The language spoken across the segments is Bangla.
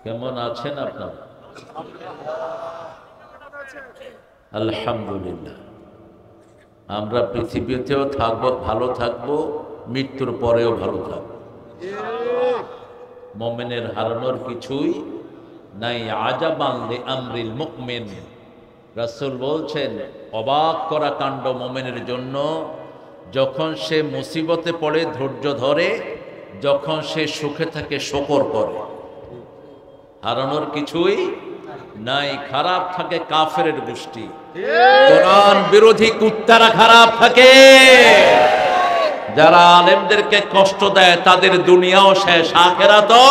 কেমন আছেন আপনারা? আলহামদুলিল্লাহ। আমরা পৃথিবীতেও থাকবো, ভালো থাকবো, মৃত্যুর পরেও ভালো থাকবো। মুমিনের হারানোর কিছুই নাই। আজাবান লিআমরিল মুমিন, রাসূল বলছেন অবাক করা কাণ্ড মুমিনের জন্য, যখন সে মুসিবতে পড়ে ধৈর্য ধরে, যখন সে সুখে থাকে শুকর করে। হারানোর কিছুই নাই। খারাপ থাকে কাফেরের গোষ্ঠী, কোরআন বিরোধী কুত্তারা খারাপ থাকে। যারা আলেমদেরকে কষ্ট দেয় তাদের দুনিয়াও শেষ, আখিরাতও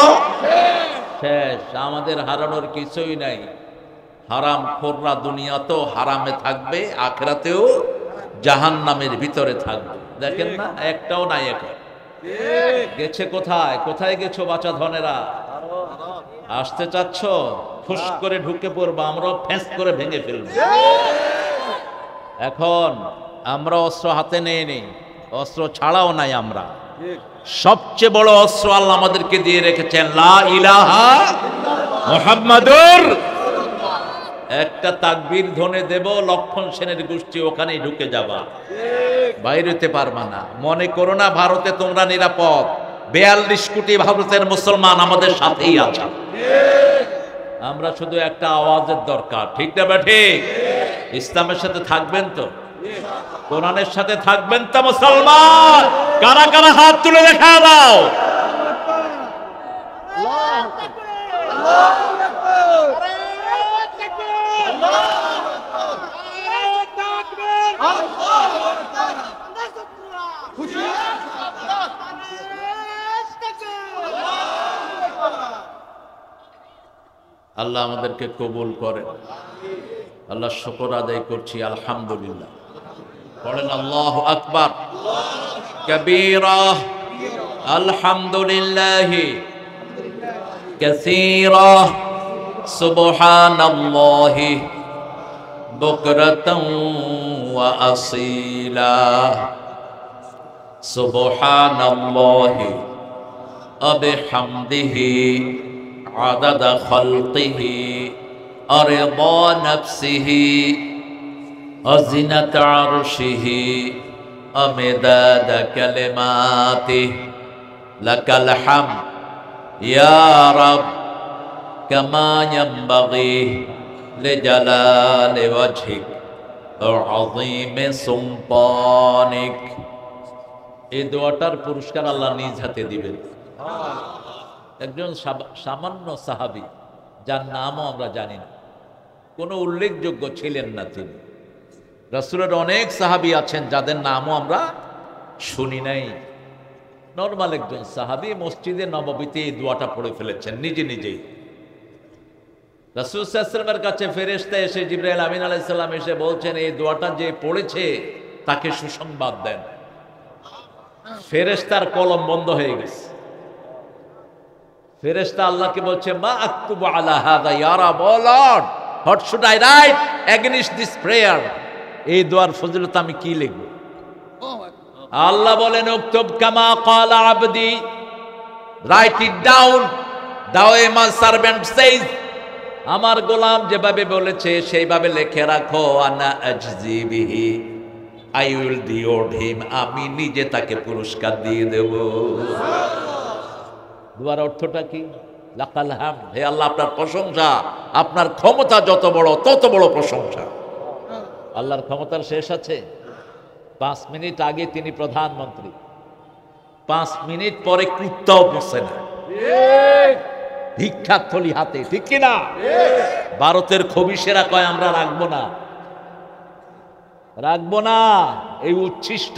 শেষ। আমাদের হারানোর কিছুই নাই। হারাম খোররা দুনিয়াতেও হারামে থাকবে, আখিরাতেও জাহান্নামের ভিতরে থাকবে। দেখেন না, একটাও নাই। এখন গেছে কোথায়? কোথায় গেছো বাচ্চা ধনেরা? আসতে চাচ্ছ? ফুস করে ঢুকে পড়বো, আমরাও ফেঁস করে ভেঙে ফেলবো। এখন আমরা অস্ত্র হাতে নেই নেই, অস্ত্র ছাড়াও নাই। আমরা সবচেয়ে বড় অস্ত্র আল্লাহ আমাদেরকে দিয়ে রেখেছেন, লা ইলাহা মুহাম্মাদুর। একটা তাকবীর ধ্বনি দেব, লক্ষণ সেনের গোষ্ঠী ওখানেই ঢুকে যাবা, বাইরে হতে পারবা না। মনে করো না ভারতে তোমরা নিরাপদ। 42 কোটি ভারতের মুসলমান আমাদের সাথেই আছে। আমরা শুধু একটা আওয়াজের দরকার, ঠিক না ঠিক? ইসলামের সাথে থাকবেন তো? কোরআনের সাথে থাকবেন তো মুসলমান? কারা কারা হাত তুলে দেখা দাও। আল্লাহ আমাদেরকে কবুল করেন। আল্লাহ শুকর আদায় করছি, আলহামদুলিল্লাহ। পড়েন আল্লাহু আকবার কবীরা, আলহামদুলিল্লাহ কাসীরা, সুবহানাল্লাহি বুকরাতাও ওয়া আসীলা, সুবহানাল্লাহি ওয়া বিহামদিহি আদাদা খালকিহি আরদা নাফসিহি আযিনাত আরশিহি আমিদাদা কালিমাতিহি লাকাল হামদ ইয়া রাব কামা ইয়ানবাগি লিজালালি ওয়াজহিক ওয়া আযীমি সুলতানিক। এই দোয়াটার পুরস্কার আল্লাহ নিজ হাতে দিবেন। একজন সামান্য সাহাবী, যার নামও আমরা জানি না, কোনো উল্লেখযোগ্য ছিলেন না তিনি। রাসূলের অনেক সাহাবী আছেন যাদের নামও আমরা শুনি নাই। নরমাল একজন সাহাবী মসজিদে নববীতে এই দোয়াটা পড়ে ফেলেছেন নিজে নিজেই। রাসূল সাল্লাল্লাহু আলাইহি ওয়াসাল্লামের কাছে ফেরেশতা এসে, জিবরাইল আমিন আলাইহিস সালাম এসে বলছেন, এই দোয়াটা যে পড়েছে তাকে সুসংবাদ দেন। ফেরেশতার কলম বন্ধ হয়ে গেছে। ফেরেশতা আল্লাহকে বলছে, মা আকতুবু আলা হাযা ইয়া রাব, O Lord, what should I write against this prayer? এই দোয়ার ফজিলত আমি কি লিখব? আল্লাহ বলেন, উকতুব কামা ক্বালা আবদি, রাইট ইট ডাউন। দাও মাই সার্ভেন্ট সেইজ, আমার গোলাম যেভাবে বলেছে সেইভাবে লিখে রাখো। আনা আজজি বিহি, আই উইল রিওয়ার্ড হিম, আমি নিজে তাকে পুরস্কার দিয়ে দেব। দুয়ার অর্থটা কি? লাকাল হামদ, হে আল্লাহ আপনার প্রশংসা, আপনার ক্ষমতা যত বড় তত বড় প্রশংসা। আল্লাহর ক্ষমতার শেষ আছে? 5 মিনিট আগে তিনি প্রধানমন্ত্রী, 5 মিনিট পরে কুত্তাও বসে না, ভিক্ষার থলি হাতে, ঠিক কিনা? ভারতের খবিশেরা কয় আমরা রাখবো না, রাখবো না, এই উচ্ছিষ্ট।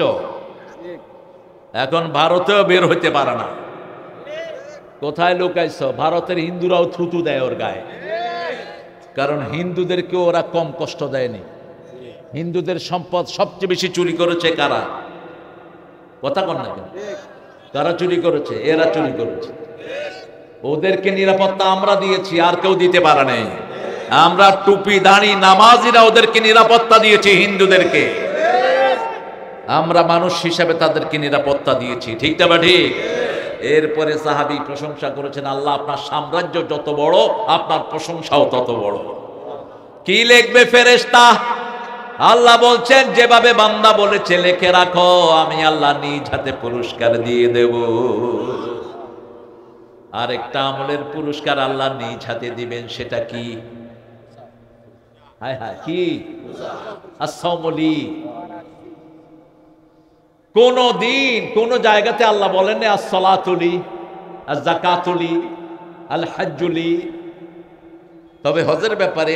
এখন ভারতেও বের হইতে পারে না। কোথায় লুকাইছ? ভারতের হিন্দুরাও থুতু দেয় ওর গায়ে, কারণ হিন্দুদেরকে ওরা কম কষ্ট দেয়নি। হিন্দুদের সম্পদ সবচেয়ে বেশি চুরি করেছে কারা? কথা কন না কেন? কারা চুরি করেছে? এরা চুরি করেছে। ওদেরকে নিরাপত্তা আমরা দিয়েছি, আর কেউ দিতে পারে নাই। আমরা টুপি দাঁড়ি নামাজিরা ওদেরকে নিরাপত্তা দিয়েছি, হিন্দুদেরকে। আমরা মানুষ হিসাবে তাদেরকে নিরাপত্তা দিয়েছি, ঠিক না ঠিক? এরপরে সাহাবী প্রশংসা করেছেন, আল্লাহ আপনার সাম্রাজ্য যত বড় আপনার প্রশংসাও তত বড়। কি লিখবে ফেরেশতা? আল্লাহ বলছেন যেভাবে বান্দা বলেছে লিখে রাখো, আমি আল্লাহ নিজ হাতে পুরস্কার দিয়ে দেব। আরেকটা আমলের পুরস্কার আল্লাহ নিজ হাতে দিবেন, সেটা কি? হায় হায়, কি? আসসালামুলি। কোন দিন কোন জায়গাতে আল্লাহ বলেন না আসসালাতুলি, আয-যাকাতুলি, আল হজ্জুলি। তবে হজের ব্যাপারে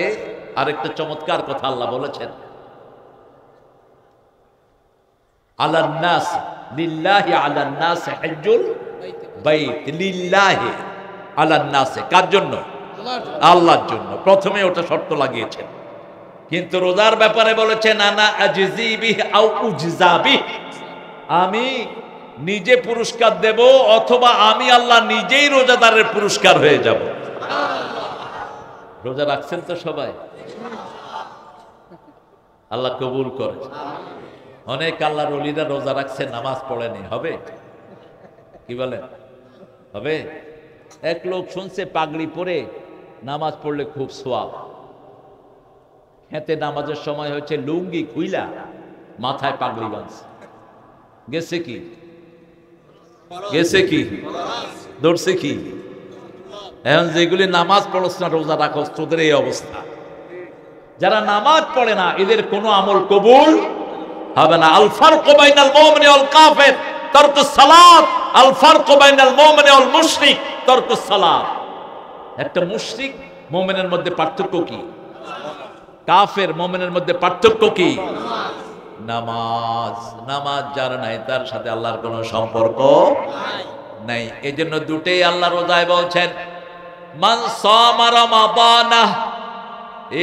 আরেকটা চমৎকার কথা আল্লাহ বলেছেন, আলান নাস লিল্লাহি আলান নাস হজ্জুল বাইত। লিল্লাহি আলান নাস, কার জন্য? আল্লাহর জন্য। প্রথমে ওটা শর্ত লাগিয়েছেন, কিন্তু রোজার ব্যাপারে বলেছেন আনা আজজি বিহি আও উজজা বিহি, আমি নিজে পুরস্কার দেব অথবা আমি আল্লাহ নিজেই রোজাদারের পুরস্কার হয়ে যাব। রোজা রাখছেন তো সবাই? আল্লাহ কবুল করে। অনেক আল্লাহর ওলিরা রোজা রাখছেন, নামাজ পড়েনি, হবে? কি বলেন, হবে? এক লোক শুনছে পাগড়ি পরে নামাজ পড়লে খুব সোয়াব। হেতে নামাজের সময় হচ্ছে লুঙ্গি খুইলা মাথায় পাগড়ি বাঁধছে। গেছে কি? গেছে কি? ধরছে কি? এখন যেগুলি নামাজ পড়ছ না রোজা রাখছ, তোদের এই অবস্থা। যারা নামাজ পড়ে না এদের কোনো আমল কবুল হবে না। আল ফারকু বাইনাল মুমিনি ওয়াল কাফির তারকুস সালাত, আল ফারকু বাইনাল মুমিনি ওয়াল মুশরিক তারকুস সালাত। একটা মুশরিক মুমিনের মধ্যে পার্থক্য কি? কাফের মুমিনের মধ্যে পার্থক্য কি? নামাজ। নামাজ যার নাই তার সাথে আল্লাহর কোনো সম্পর্ক নাই। এজন্য দুটেই আল্লাহ রোজায় বলছেন মান সামা রমাদানা,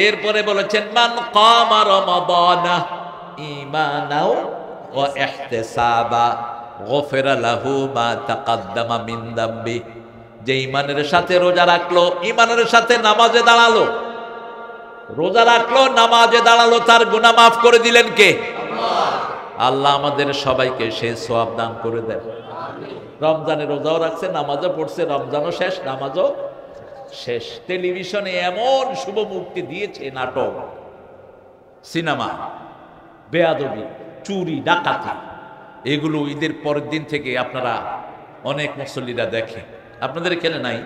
এরপরে বলেছেন মান কামা রমাদানা ঈমানাও ওয়া ইহতিসাবা গফিরা লাহু মা তাকাদ্দামা মিন যামবি। যে ঈমানের সাথে রোজা রাখলো, ঈমানের সাথে নামাজে দাঁড়ালো, রোজা রাখলো, নামাজে দাঁড়ালো, তার গুনাহ মাফ করে দিলেন কে? আল্লাহ আমাদের সবাইকে সে সওয়াব দান করে দেন। রমজানে রোজাও রাখছে, নামাজও পড়ছে, রমজানও শেষ, নামাজও শেষ। টেলিভিশনে এমন শুভ মুক্তি দিয়েছে, নাটক, সিনেমা, বেয়াদবি, চুরি, ডাকাতি, এগুলো ঈদের পরের দিন থেকে আপনারা অনেক মুসল্লিরা দেখে। আপনাদের এখানে নাই?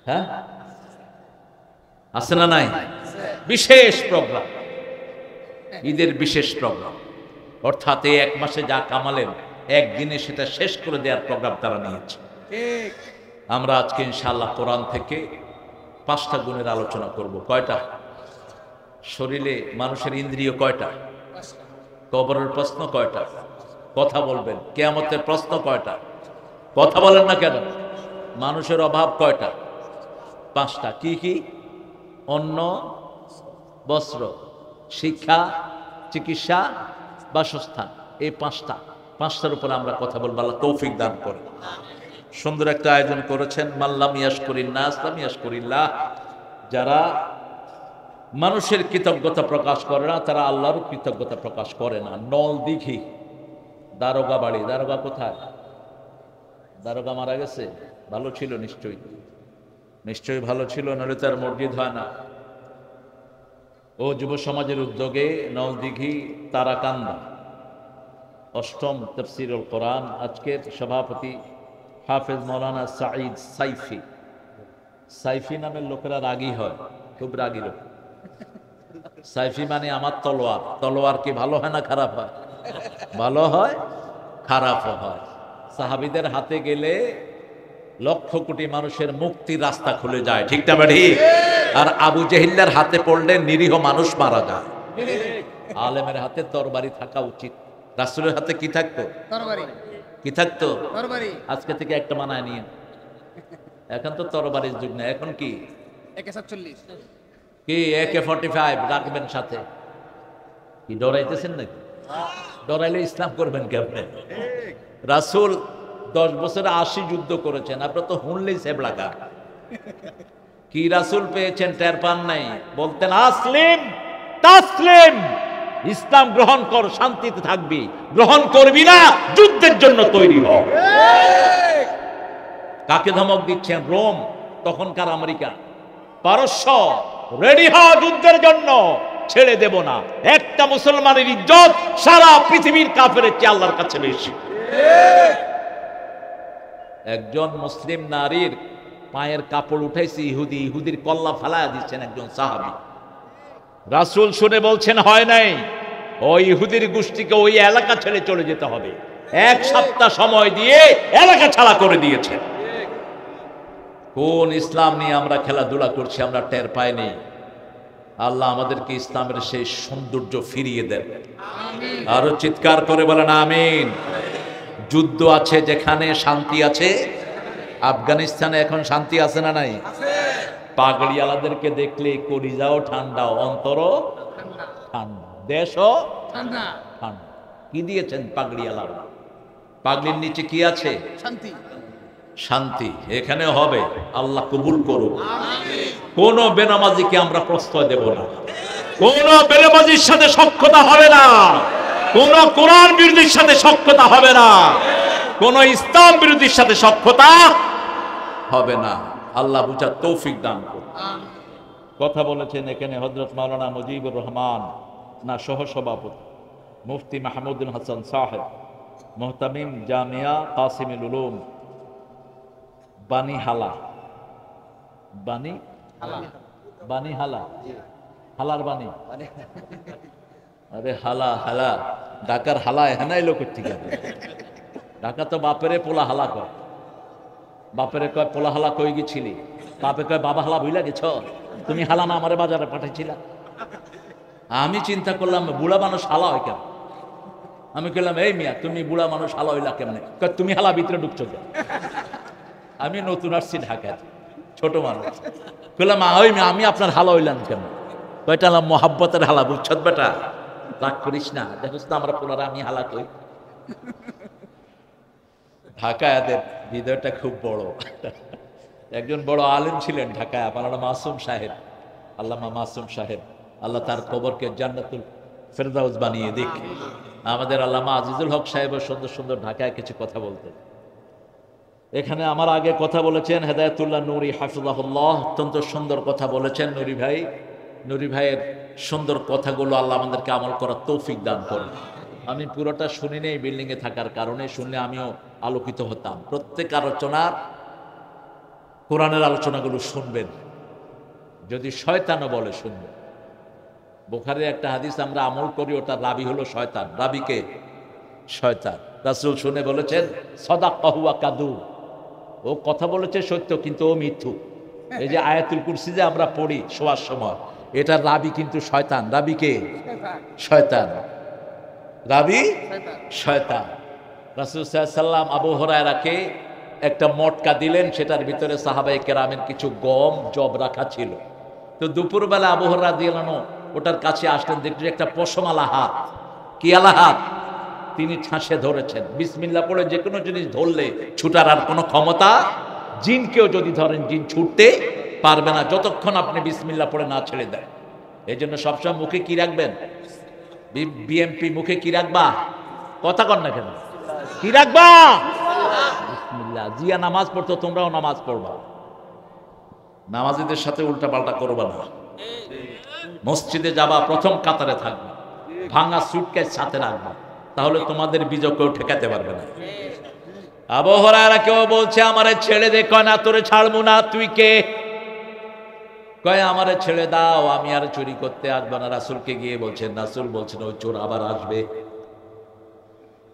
হ্যাঁ, আছে না নাই? বিশেষ প্রোগ্রাম, ঈদের বিশেষ প্রোগ্রাম, অর্থাৎ এই এক মাসে যা কামালেন একদিনে সেটা শেষ করে দেওয়ার প্রোগ্রাম তারা নিয়েছে। আমরা আজকে ইনশাআল্লাহ কোরআন থেকে 5টা গুণের আলোচনা করব। কয়টা? শরীরে মানুষের ইন্দ্রিয় কয়টা? কবরের প্রশ্ন কয়টা? কথা বলবেন। কিয়ামতের প্রশ্ন কয়টা? কথা বলেন না কেন? মানুষের অভাব কয়টা? 5টা। কি কি? অন্ন, বস্ত্র, শিক্ষা, চিকিৎসা, বাসস্থান, এই 5টার উপর আমরা কথা বলবো। আল্লাহ তৌফিক দান করে। সুন্দর একটা আয়োজন করেছেন, মাল্লাম ইয়াশকুরিন নাস লাম ইয়াশকুরিল্লাহ। যারা মানুষের কৃতজ্ঞতা প্রকাশ করে না তারা আল্লাহরও কৃতজ্ঞতা প্রকাশ করে না। নলদিঘি দারোগা বাড়ি, দারোগা কোথায়? দারোগা মারা গেছে? ভালো ছিল নিশ্চয়ই, নিশ্চয়ই ভালো ছিল, নইলে তার মসজিদ হয় না। ও যুব সমাজের উদ্যোগে নলদিঘি তারাকান্দা 8ম তাফসীরুল কোরআন। আজকের সভাপতি হাফেজ মৌলানা সাঈদ সাইফি। সাইফি নামের লোকেরা রাগী হয়, খুব রাগী লোক। সাইফি মানে আমার তলোয়ার। তলোয়ার কি ভালো হয় না খারাপ হয়? ভালো হয়, খারাপও হয়। সাহাবীদের হাতে গেলে লক্ষ কোটি মানুষের মুক্তির রাস্তা খুলে যায়, ঠিক না ভাই? আর আবু জেহিল্লার হাতে পড়লে নিরীহ মানুষ মারা যায়। আলেমের হাতে তরবারি থাকা উচিত। রাসূলের হাতে কি থাকতো? তরবারি। কি থাকতো? তরবারি। আজকে থেকে একটা মানায় নিয়ে। এখন তো তরবারির যুগ না, এখন কি AK-47 কি AK-45 রাখবেন সাথে। কি ডরাইতেছেন নাকি? ডরাইলে ইসলাম করবেন কেমনে? রাসূল 10 বছরে 80 যুদ্ধ করেছেন, আপনারা তো হুনলেই সেবলাকা। কি রাসূল পেয়েছেন টের পান নাই? বলতেন আসলিম তাসলিম, ইসলাম গ্রহণ কর, শান্তিতে থাকবি। গ্রহণ করবি না, যুদ্ধের জন্য তৈরি হ। কাকে ধমক দিচ্ছেন? রোম, তখনকার আমেরিকা, পারস্য, রেডি হ যুদ্ধের জন্য, ছেড়ে দেব না। একটা মুসলমানের ইজ্জত সারা পৃথিবীর কাফেরের চেয়ে আল্লাহর কাছে বেশি। একজন মুসলিম নারীর পায়ের কাপড় উঠাইছে ইহুদি, ইহুদির কল্লা ফালায়া দিচ্ছেন একজন সাহাবী। রাসূল শুনে বলছেন হয় নাই, ওই ইহুদির গোষ্ঠীকে ওই এলাকা ছেড়ে চলে যেতে হবে। 1 সপ্তাহ সময় দিয়ে এলাকা ছাড়া করে দিয়েছেন। কোন ইসলাম নিয়ে আমরা খেলাধুলা করছি আমরা টের পাইনি। আল্লাহ আমাদেরকে ইসলামের সেই সৌন্দর্য ফিরিয়ে দেন। আরো চিৎকার করে বলেন আমিন। যুদ্ধ আছে যেখানে শান্তি আছে। আফগানিস্তানে এখন শান্তি আছে না নাই? পাগড়িওয়ালাদেরকে দেখলে কলিজাও ঠান্ডা, অন্তরও ঠান্ডা, দেশও ঠান্ডা। কি দিয়েছেন পাগড়িওয়ালারা? পাগড়ির নিচে কি আছে? শান্তি। শান্তি এখানে হবে, আল্লাহ কবুল করুক। কোন বেনামাজিকে আমরা প্রশ্রয় দেব না, কোন বেনামাজির সাথে সখ্যতা হবে না, কোন কোরআন বিরোধীর সাথে সখ্যতা হবে না, কোন ইসলাম বিরোধীর সাথে সখ্যতা হবে না। আল্লাহ বুঝার তৌফিক দান করুন। কথা বলেছেন এখানে হযরত মাওলানা মুজিবুর রহমান না সহসভাপতি মুফতি মাহমুদুল হাসান সাহেব, মুহতামিম জামিয়া কাসিমুল উলুম বানিহালা, বানিহালা, হালার বাণী, আরে হালা হালা, ঢাকার হালা এখানে লোক ঠিক আছে। ঢাকা তো বাপেরে পোলা হালা কয়, বাপেরে কয় পোলা হালা কই গেছিলি, বাপে কয় বাবা হালা ভুইলা গেছ, তুমি হালা না আমারে বাজারে পাঠাইছিলা। আমি চিন্তা করলাম বুড়া মানুষ হালা হয় কেন? আমি বললাম এই মিয়া তুমি বুড়া মানুষ হালা হইলা কেমনে? তুমি হালা ভিতরে ঢুকছো কেন? আমি নতুন আসছি ঢাকায়, ছোট মানুষ। বললাম ওই মিয়া আমি আপনার হালা হইলাম কেন? কয়টা মোহাব্বতের হালা, বুঝছত বেটা, রাগ করিস না, দেখিস না আমরা পোলারা আমি হালা কই। ঢাকায় এদের হৃদয়টা খুব বড়। একজন বড় আলেম ছিলেন ঢাকায়, আপনারা মাসুম সাহেব, আল্লামা মাসুম সাহেব, আল্লাহ তার কবরকে জান্নাতুল ফেরদাউস বানিয়ে দিক। আমাদের আল্লামা আজিজুল হক সাহেব সুন্দর সুন্দর ঢাকায় কিছু কথা বলতেন। এখানে আমার আগে কথা বলেছেন হেদায়েতুল্লাহ নুরি হাফিজাহুল্লাহ, অত্যন্ত সুন্দর কথা বলেছেন নুরি ভাই। নুরি ভাইয়ের সুন্দর কথাগুলো আল্লাহ আমাদেরকে আমল করার তৌফিক দান করেন। আমি পুরোটা শুনি নেই বিল্ডিংয়ে থাকার কারণে, শুনলে আমিও আলোকিত হতাম। প্রত্যেক আলোচনার কোরআনের আলোচনাগুলো শুনবেন, যদি শয়তানও বলে শুনবেন। বুখারীর একটা হাদিস আমরা আমল করি, ওটা রাবি হলো শয়তান। রাবিকে? শয়তান। রাসূল শুনে বলেছেন সাদাকাহু ওয়া কাযু, ও কথা বলেছে সত্য কিন্তু ও মিথ্যু। এই যে আয়াতুল কুরসি যে আমরা পড়ি শোয়ার সময়, এটা রাবি কিন্তু শয়তান। রাবিকে? শয়তান। রাবি শয়তান। রাসূল সাল্লাল্লাহু আলাইহি ওয়াসাল্লাম আবু হুরায়রাকে একটা মটকা দিলেন, সেটার ভিতরে সাহাবায়ে কেরামের কিছু গম জব রাখা ছিল। তো দুপুরবেলা আবু হুরায়রা রাদিয়াল্লাহু আনহু ওটার কাছে আসলেন, দেখলেন একটা পশমালা হাত। কি আলা হাত? তিনি ঠাসে ধরেছেন। বিসমিল্লাহ পড়ে যে কোনো জিনিস ধরলে ছুটার আর কোনো ক্ষমতা, জিনকেও যদি ধরেন জিন ছুটতে পারবে না যতক্ষণ আপনি বিসমিল্লাহ পড়ে না ছেড়ে দেন। এই জন্য সবসময় মুখে কি রাখবেন? বিএমপি মুখে কি রাখবা? কথা কর না কেন? কি রাখবা? বিসমিল্লাহ। জিয়া নামাজ পড়তো, তোমরাও নামাজ পড়বা। নামাজীদের সাথে উল্টা পাল্টা করবা না। মসজিদে যাবা প্রথম কাতারে থাকবা, ভাঙা সুটকেস সাথে রাখবা, তাহলে তোমাদের বিজয় কেউ ঠেকাতে পারবে না। আবু হুরায়রা কেউ বলছে আমারে ছেড়ে দে, কয় না তোরে ছাড়বো না। তুই কে? কয় আমারে ছেড়ে দাও, আমি আর চুরি করতে আসবো না। রাসূলকে গিয়ে বলছেন, রাসূল বলছেন ওই চোর আবার আসবে।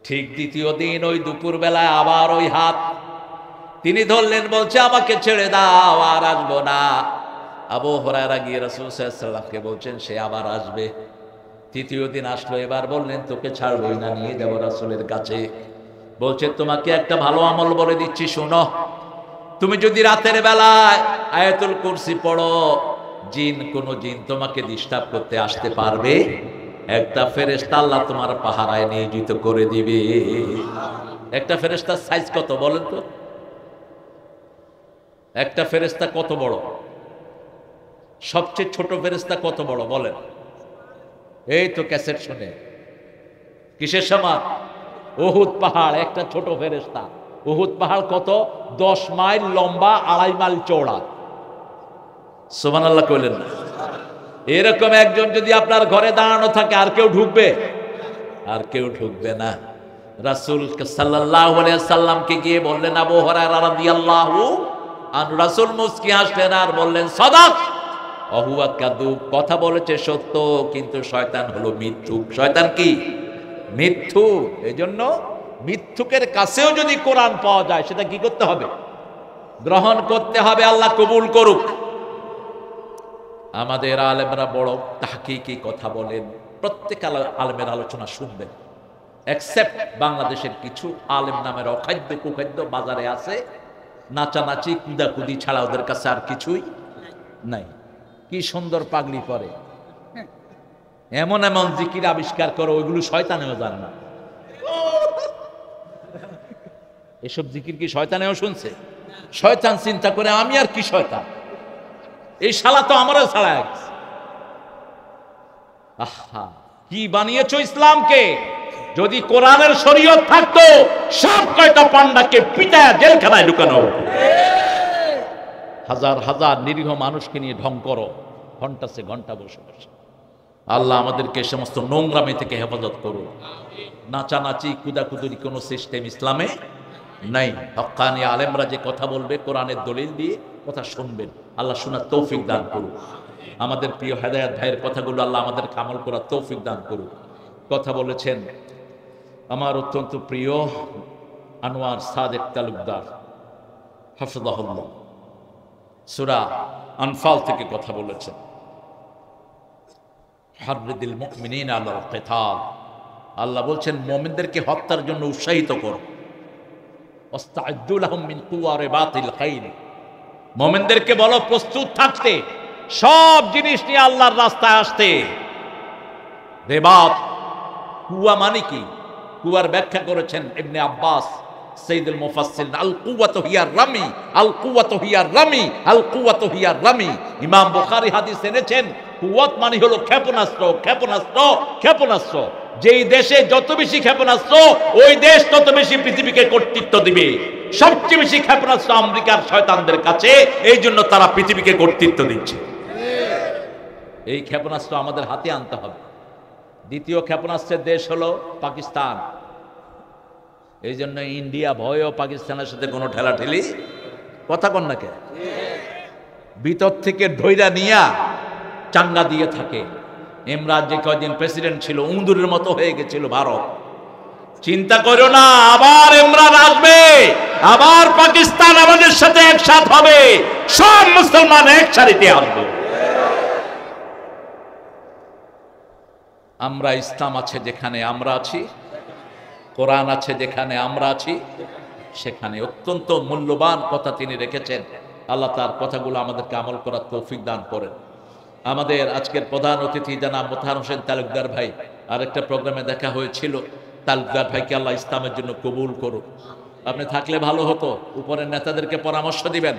ঠিক দ্বিতীয় দিন ওই দুপুর বেলায় আবার ওই হাত তিনি ধরলেন, বলছে আমাকে ছেড়ে দাও, আর আসবো না। আবু হুরায়রা গিয়ে রাসূল সাল্লাল্লাহু আলাইহি ওয়াসাল্লামকে বলছেন সে আবার আসবে। তৃতীয় দিন আসলো, এবার বললেন তোকে ছাড়বই না, নিয়ে যাবো রাসূলের কাছে। বলছে তোমাকে একটা ভালো আমল বলে দিচ্ছি শোনো, তুমি যদি রাতের বেলায় আয়াতুল কুরসি পড়ো, কোনো জিন তোমাকে ডিস্টার্ব করতে আসতে পারবে। একটা ফেরেশতা আল্লাহ তোমার পাহারায় নিয়োজিত করে দিবে। একটা ফেরেশতার সাইজ কত বলেন তো? একটা ফেরেশতা কত বড়? সবচেয়ে ছোট ফেরেশতা কত বড় বলেন? এই তো ক্যাসেট শুনে। কিসের সমান? উহুদ পাহাড় একটা ছোট ফেরেশতা। উহুদ পাহাড় কত? 10 মাইল লম্বা, 2.5 মাইল চওড়া। সুবহানাল্লাহ কইলেন না? এরকম একজন যদি আপনার ঘরে দাঁড়ানো থাকে, আর কেউ ঢুকবে? আর কেউ ঢুকবে না। রাসূল সাল্লাল্লাহু আলাইহি সাল্লামকে গিয়ে বললেন, আবু হুরায়রা রাদিয়াল্লাহু আনহু, রাসূল মুস্কি হাসলেন আর বললেন, সাদাক ওয়া হুয়া কাযুব, কথা বলেছে সত্য, কিন্তু শয়তান হলো মিথ্যুক। শয়তান কি? মিথ্যুক। এজন্য মিথ্যুকের কাছেও যদি কোরআন পাওয়া যায়, সেটা কি করতে হবে? গ্রহণ করতে হবে। আল্লাহ কবুল করুক। আমাদের আলেমরা বড় তাহকিকি কথা বলেন, প্রত্যেক আলেমের আলোচনা শুনবেন, এক্সেপ্ট বাংলাদেশের কিছু আলেম নামের অখাদ্য কুখাদ্য বাজারে আছে, নাচানাচি কুদাকুদি ছাড়া ওদের কাছে আর কিছুই নাই। কি সুন্দর পাগড়ি পরে, এমন এমন জিকির আবিষ্কার করো, ওইগুলো শয়তানেও জানে না। এসব জিকির কি শয়তানেও শুনছে? শয়তান চিন্তা করে, আমি আর কি শয়তান, এই শালা তো আমারও ছাড়া গেছে। আহা, কি বানিয়েছো ইসলামকে! যদি কোরআনের শরীয়ত থাকতো, সব কয়টা পান্ডাকে পিটায় জেলখানায় ঢুকানো হতো। হাজার হাজার নিরীহ মানুষকে নিয়ে ঢং করো, ঘন্টাছে ঘন্টা বসে বসে। আল্লাহ আমাদেরকে সমস্ত নোংরামি থেকে হেফাজত করুন। নাচানাচি কুদাকুদুরি কোনো সিস্টেম ইসলামে নাই। হক্কানি আলেমরা যে কথা বলবে, কোরআনের দলিল দিয়ে কথা শুনবেন। আল্লাহ শোনার তৌফিক দান করুন। আমাদের প্রিয় হেদায়েত ভাইয়ের কথাগুলো আল্লাহ আমাদের আমল করার তৌফিক দান করুন। কথা বলেছেন আমার অত্যন্ত প্রিয় আনোয়ার সাদেক তালুকদার হাফিজাহুল্লাহ, সূরা আনফাল থেকে কথা বলেছেন। হাররিদিল মুমিনিনা আলাল কিতাল, আল্লাহ বলছেন মুমিনদেরকে হত্যার জন্য উৎসাহিত করো। ওয়াস্তাইদ্দু লাহুম মিন কুওয়া রিবাতিল খাইল, মুমিনদেরকে বলো প্রস্তুত থাকতে, সব জিনিস নিয়ে আল্লাহর রাস্তায় আসতে। রিবাত, কুয়া মানে কি? কুয়ার ব্যাখ্যা করেছেন ইবনে আব্বাস সাইয়্যিদুল মুফাসসিরিন, আল কুওয়াতু হিয়ার রামি, আল কুওয়াতু হিয়ার রামি, আল কুওয়াতু হিয়ার রামি। ইমাম বুখারী হাদিস এনেছেন, কুওয়াত মানে হলো ক্ষেপণাস্ত্র, ক্ষেপণাস্ত্র, ক্ষেপণাস্ত্র। যেই দেশে যত বেশি ক্ষেপণাস্ত্র, ওই দেশ তত বেশি পৃথিবীকে কর্তৃত্ব দিবে। সবচেয়ে বেশি ক্ষেপণাস্ত্র আমেরিকার শয়তানদের কাছে, এই জন্য তারা পৃথিবীকে কর্তৃত্ব দিচ্ছে। এই ক্ষেপণাস্ত্র আমাদের হাতে আনতে হবে। দ্বিতীয় ক্ষেপণাস্ত্রের দেশ হলো পাকিস্তান। এই জন্য ইন্ডিয়া ভয়ও পাকিস্তানের সাথে কোনো ঠেলাঠেলি কথা কন না কে, ভিতর থেকে ধৈর্য নিয়া চাঙ্গা দিয়ে থাকে। ইমরান যে কয়দিন প্রেসিডেন্ট ছিল, উন্দুরের মতো হয়ে গেছিল ভারত। চিন্তা করো না, আবার ইমরান আসবে, আবার পাকিস্তান আমাদের সাথে একসাথ হবে, সব মুসলমান এক সারিতে আসবে। আমরা, ইসলাম আছে যেখানে আমরা আছি, কোরআন আছে যেখানে আমরা আছি, সেখানে অত্যন্ত মূল্যবান কথা তিনি রেখেছেন। আল্লাহ তার কথাগুলো আমাদেরকে আমল করার তৌফিক দান করেন। আমাদের আজকের প্রধান অতিথি জনাব মোতাহার হোসেন তালুকদার ভাই, আরেকটা প্রোগ্রামে দেখা হয়েছিল। তালুকদার ভাইকে আল্লাহ ইসলামের জন্য কবুল করুক। আপনি থাকলে ভালো হতো, উপরের নেতাদেরকে পরামর্শ দিবেন।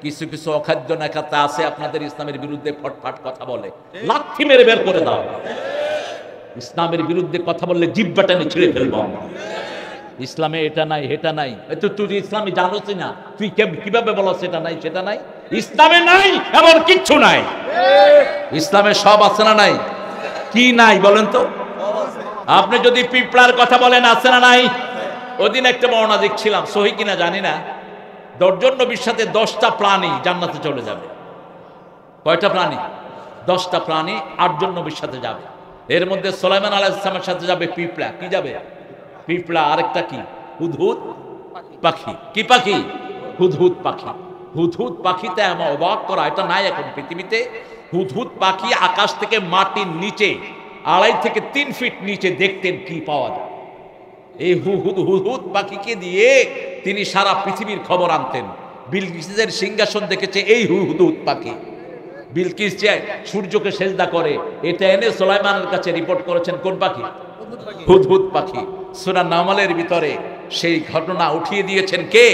কিছু কিছু অখাদ্য নেতা আছে আপনাদের ইসলামের বিরুদ্ধে ফটফট কথা বলে, লাথি মেরে বের করে দাও। ইসলামের বিরুদ্ধে কথা বললে জিহ্বাটা নিয়ে ছিঁড়ে ফেলবো। ইসলামে এটা নাই এটা নাই, তুই ইসলামী জানোস না, তুই কিভাবে বলো সেটা নাই সেটা নাই? ইসলামে নাই এমন কিচ্ছু নাই। ইসলামে সব আছে না নাই? কি নাই বলেন তো? আপনি যদি পিঁপড়ার কথা বলেন, আছে না নাই? ওদিন একটা বর্ণনা দেখছিলাম, সহি কিনা জানি না, 10 জন নবীর সাথে 10টা প্রাণী জান্নাতে চলে যাবে। কয়টা প্রাণী? 10টা প্রাণী 8 জন নবীর সাথে যাবে। এর মধ্যে সুলাইমান আলাইহিস সালামের সাথে যাবে পিঁপড়া। কি যাবে? পিঁপড়া। আরেকটা কি? হুদহুদ পাখি। কি পাখি? হুদহুদ পাখি। হুদহুদ পাখিতে এমন অবাক করা, এটা নাই এখন পৃথিবীতে। হুদহুদ পাখি আকাশ থেকে মাটির নিচে 2.5 থেকে 3 ফিট নিচে দেখতেন কি পাওয়া যায়। এই হুদহুদ পাখিকে দিয়ে তিনি সারা পৃথিবীর খবর আনতেন। বিলকিসের সিংহাসন দেখেছে এই হুদহুদ পাখি। বিলকিস যে সূর্যকে সেজদা করে, এটা এনে সুলাইমানের কাছে রিপোর্ট করেছেন কোন পাখি? হুদহুদ পাখি। সূরা নামলের ভিতরে সেই ঘটনা উঠিয়ে দিয়েছেন কে?